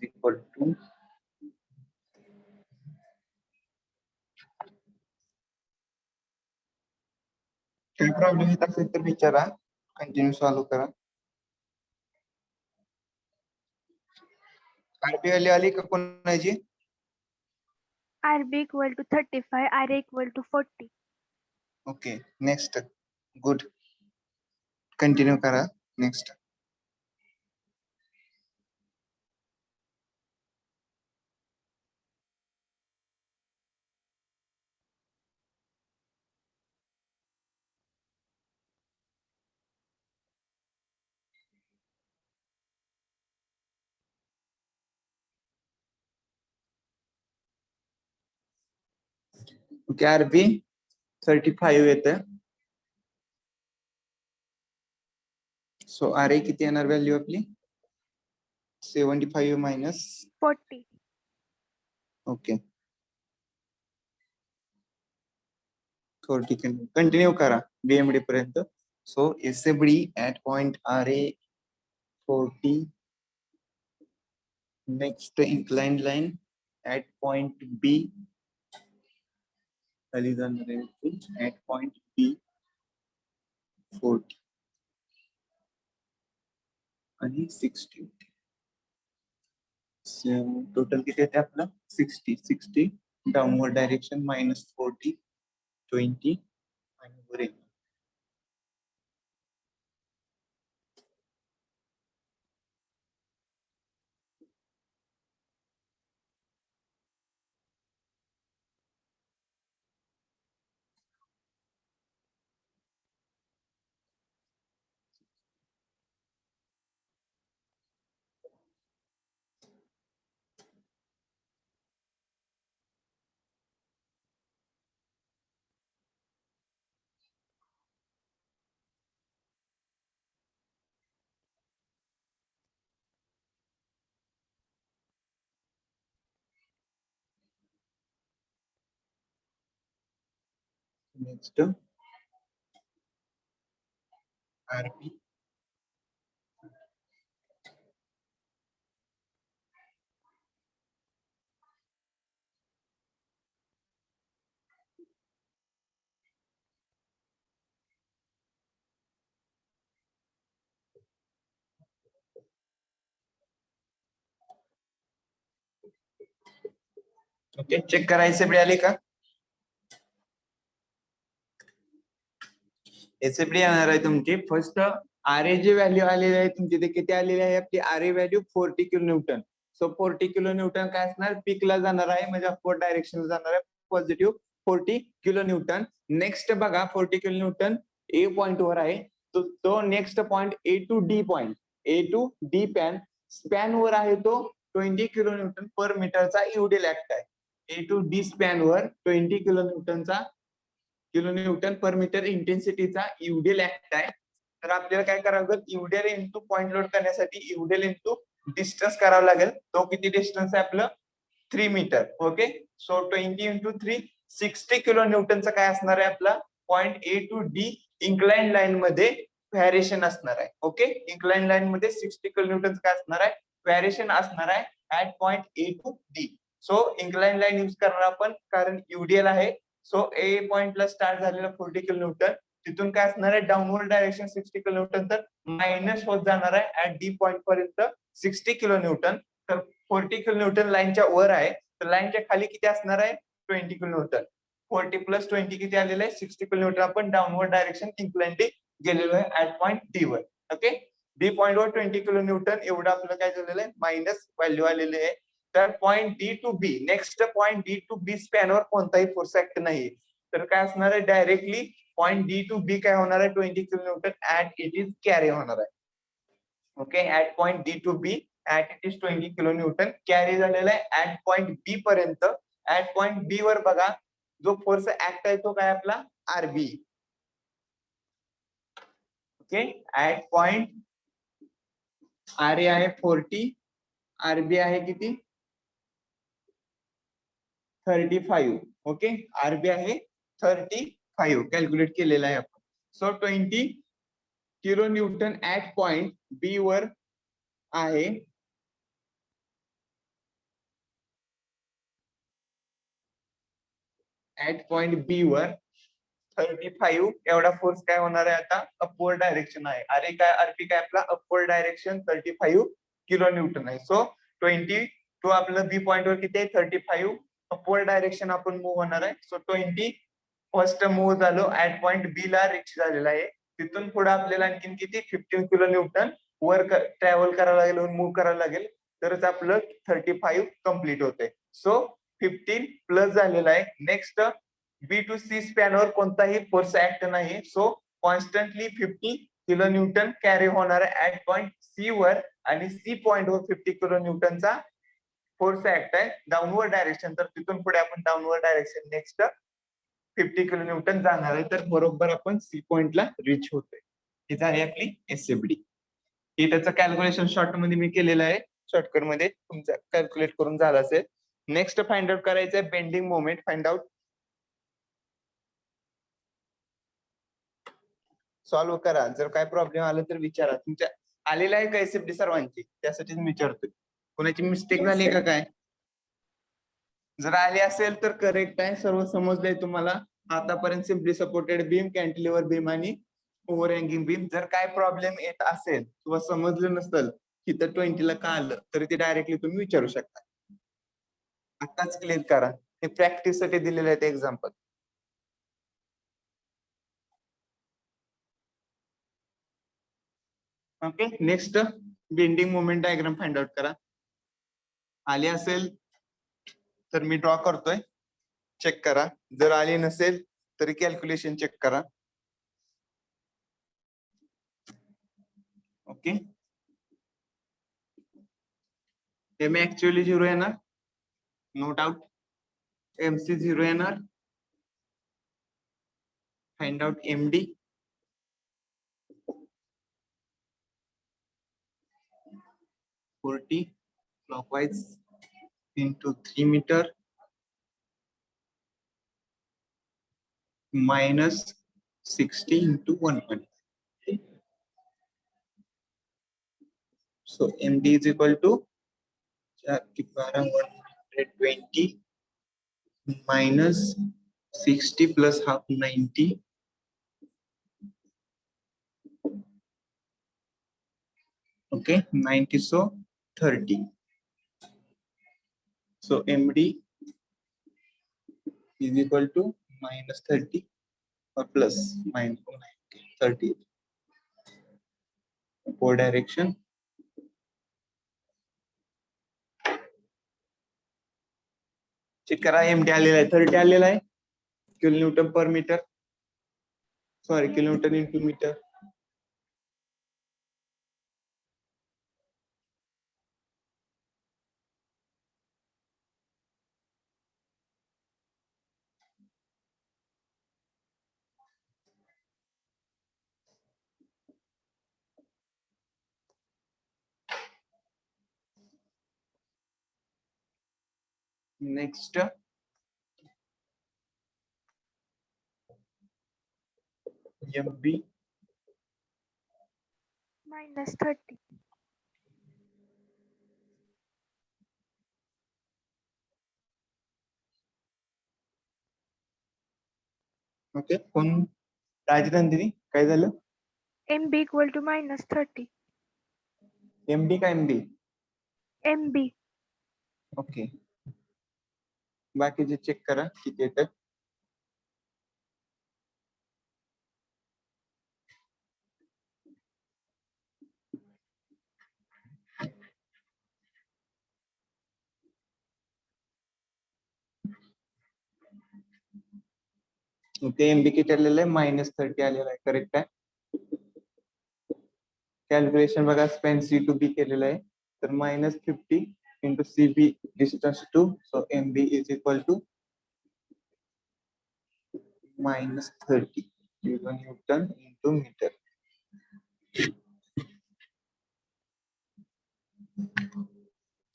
इक्वल टू काही प्रॉब्लेम येत असेल तर विचारा, कंटिन्यू सॉल्व करा. आरपी व्हॅल्यू आली का कोणाची? RB equal to 35, RA equal to 40. Okay, next. Good, continue करा. नेक्स्ट. ओके, आरबी 35 येतं. सो आर किती येणार व्हॅल्यू आपली? 75 मायनस 40. ओके, 40 कंटिन्यू करा बीएमडी पर्यंत. So SFD at point R A 40. Next inclined line at point B खाली जाणार आहे at point B 40 आणि 60. टोटल किती येते आपलं? 60 डाऊनवर्ड डायरेक्शन -40 20 आणि वर येणार. नेक्स्ट आरपी ओके, चेक करायचे मिळाले का? एसएफडी येणार आहे तुमची. फर्स्ट आर ए जी व्हॅल्यू आलेली आहे तुमची ते किती आलेली आहे आपली R A value 40 kilo Newton. So 40 kilo Newton काय असणार? पीकला जाणार आहे म्हणजे अपवर्ड डायरेक्शन जाणार आहे पॉझिटिव्ह 40 किलो न्यूटन. नेक्स्ट बघा 40 किलो न्यूटन ए पॉइंट वर आहे. तो next point A to D point, A to D span वर आहे तो 20 किलो न्यूटन पर मीटरचा यूडेल ऍक्ट आहे. ए टू डी स्पॅन वर 20 kilo Newton per metre इंटेन्सिटीचा यूडेल act आहे. तर आपल्याला काय करावं लागेल? यूडेल इंटू पॉइंट लोड करण्यासाठी यूडेल इंटू डिस्टन्स करावं लागेल. तो किती डिस्टन्स आहे आपलं? 3 metre. Okay, so 20 into 3 60 kilo न्यूटनचा काय असणार आहे आपला point A to D incline line मध्ये व्हॅरिएशन असणार आहे. ओके, इन्क्लाइन लाईन मध्ये 60 किलो न्यूटन काय असणार आहे? व्हॅरिएशन असणार आहे at point A to D. So incline line use करणार आपण कारण यूडीएल आहे. सो ए पॉइंटला स्टार्ट झालेला 40 किलो न्यूटन, तिथून काय असणार आहे? डाऊनवर्ड डायरेक्शन 60 किलो न्यूटन, तर मायनस होत जाणार आहे ऍट डी पॉइंट पर्यंत 60 किलो न्यूटन. तर 40 किलो न्यूटन लाईनच्या वर आहे, तर लाईनच्या खाली किती असणार आहे? 20 किलो न्यूटन. 40 प्लस 20 किती आलेलं आहे? 60 किलो न्यूटन आपण डाऊनवर्ड डायरेक्शन इन्क्लाइनली गेलेलो आहे ऍट पॉइंट डी वर. ओके, डी पॉइंट वर 20 किलो न्यूटन एवढं आपलं काय झालेलं आहे, मायनस व्हॅल्यू आलेली आहे. तर point D to B, next point D to B स्पॅनवर कोणताही फोर्स ऍक्ट नाही, तर काय असणार आहे, directly point D to B काय होणार आहे, 20 kilo newton at it is carry होणार आहे. Okay, at point D to B at it is 20 kilo newton carry झालेला आहे ऍट पॉइंट बी पर्यंत. ऍट पॉइंट बी वर बघा जो फोर्स ऍक्ट आहे तो काय आपला R B. Okay, at point R A आहे 40, आरबी आहे किती 35. ओके, आरबी आहे 35 कॅल्क्युलेट केलेला आहे आपण. So 20 kilo newton at point B वर आहे. ऍट पॉइंट बी वर 35 एवढा फोर्स काय होणार आहे आता, अपवर्ड डायरेक्शन आहे. अरे काय आरपी काय आपला अपवर्ड डायरेक्शन 35 किलो न्यूटन आहे. सो 20 टू आपलं बी पॉइंट वर किती आहे 35 अपवर्ड डायरेक्शन आपण मूव्ह होणार आहे. सो 20 फर्स्ट मूव्ह झालो ऍट पॉइंट बी ला रिच झालेला आहे. तिथून पुढे आपल्याला आणखीन किती 15 किलो न्यूटन वर ट्रॅव्हल करायला लागेल, मूव्ह करायला लागेल, तरच आपलं 35 कम्प्लीट होते. सो 15 प्लस झालेला आहे. नेक्स्ट बी टू सी स्पॅनवर कोणताही फोर्स ऍक्ट नाही. So constantly 50 kilo newton carry होणार आहे ऍट पॉइंट सी वर, आणि सी पॉइंट वर 50 किलो न्यूटनचा फोर्स ऍक्ट आहे डाऊनवर्ड डायरेक्शन. तर तिथून पुढे आपण downward direction next 50 kilo Newton जाणार आहे. तर बरोबर आपण सी पॉइंटला रिच होतोय. ही झाली आपली एसएफडी. हे त्याचं कॅल्क्युलेशन शॉर्ट मध्ये मी केलेलं आहे, शॉर्टकट मध्ये तुमचं कॅल्क्युलेट करून झालं असेल. नेक्स्ट फाइंड आउट करायचं आहे bending moment. Find out solve करा. जर काय प्रॉब्लेम आला तर विचारा. तुमच्या आलेला आहे का एसएफडी सर्वांची, त्यासाठी मी विचारतोय. कोणाची मिस्टेक झाली का काय? जर आली असेल तर करेक्ट आहे, सर्व समजलंय तुम्हाला. आतापर्यंत simply supported beam, cantilever beam आणि ओव्हर हँगिंग बीम. जर काय प्रॉब्लेम येत असेल किंवा समजलं नसेल की तर 20 ला का आलं, तर ते डायरेक्टली तुम्ही विचारू शकता. आताच क्लिअर करा. हे प्रॅक्टिस साठी दिलेले आहेत example. Okay, next bending moment diagram find out करा. आली असेल तर मी ड्रॉ करतोय, चेक करा. जर आली नसेल तरी कॅल्क्युलेशन चेक करा. ओके, एम ऍक्च्युअली 0 येणार, नो डाऊट. एमसी 0 येणार. Find out MD. $40 clockwise into 3 meter minus 60 into 1.5. So MD is equal to 120 minus 60 plus half 90. Okay, 90 so 30. So MD is equal to minus 30 or plus minus 30. Four direction. Check करा. M D आलेला आहे 30 आलेला आहे. Kilo Newton per metre, sorry kilo Newton into metre. Next MB -30. Okay, कोण राजनंदिनी काय झालं? MB equal to -30. MD का MB? MB. Okay, बाकीचे चेक करा किती येतात. ओके एमबी किती आलेलं आहे -30 आलेलं आहे करेक्ट आहे. कॅल्क्युलेशन बघा स्पॅन सी टू बी केलेलं आहे तर -50 into C B distance to so M B is equal to -30 newton into metre.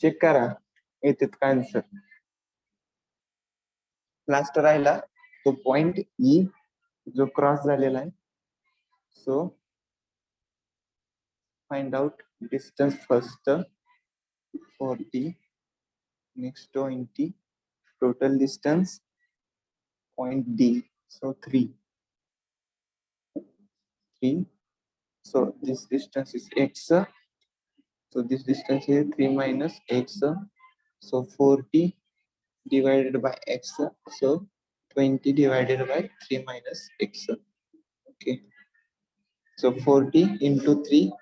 Check करा येते का आन्सर. लास्ट राहिला तो पॉइंट ई जो क्रॉस झालेला आहे. So find out distance first 40 next 20 total distance point D so 3 so this distance is x so this distance is 3 minus x so 40 divided by x so 20 divided by 3 minus x. Okay, so 40 into 3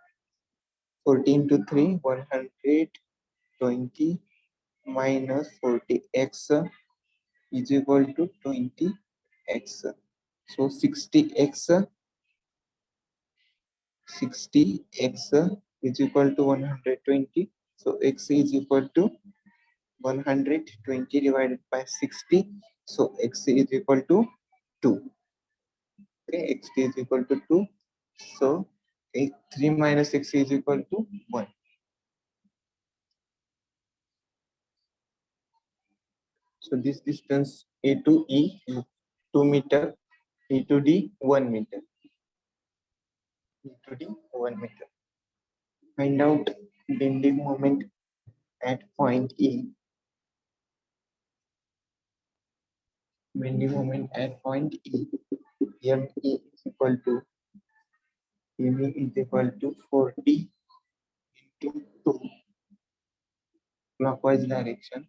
120 minus 40x is equal to 20x. So 60x is equal to 120. So x is equal to 120 divided by 60. So x is equal to 2. Okay, x is equal to 2. So 3 minus x is equal to 1. So this distance A to E 2 meter, E to D 1 meter. E to D 1 meter. Find out bending moment at point E. Bending moment at point E. ME is equal to ME is equal to 40 into 2 clockwise direction.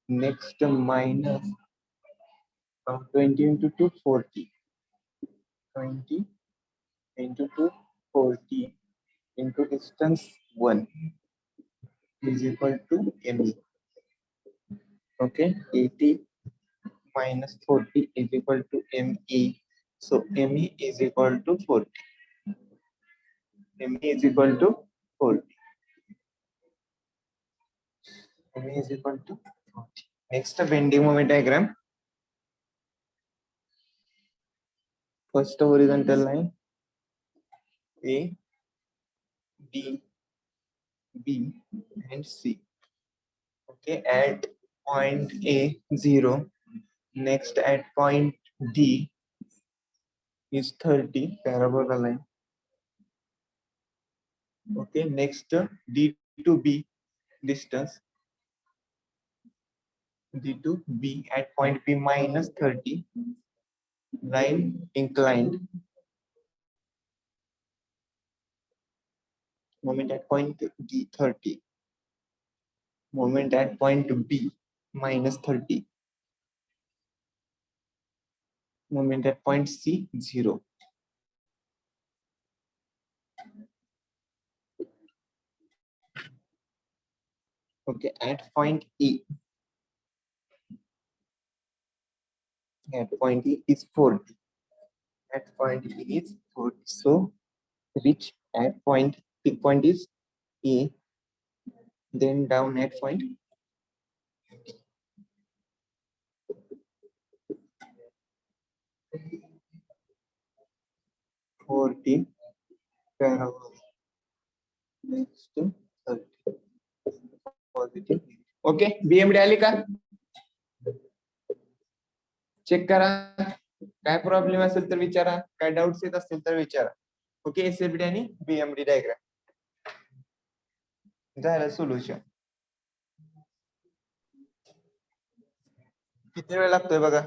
Next minus from 20 into 2 40. 20 into 2 40 into distance 1 is equal to ME. Okay, 80 minus 40 is equal to ME. So ME is equal to 40. ME is equal to 40. ME is equal to 40. Next, bending moment diagram. First horizontal line A, D, B, and C. Okay, at point A 0. Next, at point D is 30 parabola line. Okay, next D to B distance. D to B at point B minus 30 line inclined. Moment at point D 30. Moment at point B minus 30. Moment at point C 0. Okay, at point E. At point E is 40. At point E is 40. So reach at point, peak point is A, then down at point 40 parabola. Next 30. Positive. Okay, BMD आली का? Check करा. काय problem असेल तर विचारा, काय doubts येत असतील तर विचारा. ओके, एसएफडी आणि बीएमडी डायग्राम झालं सोल्युशन. किती वेळ लागतोय बघा.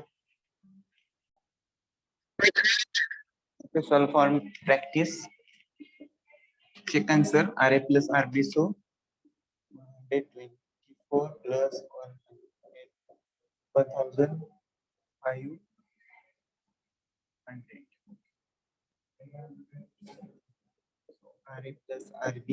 Solve form practice. Check answer RA plus RB so 124 plus 1500 RA plus RB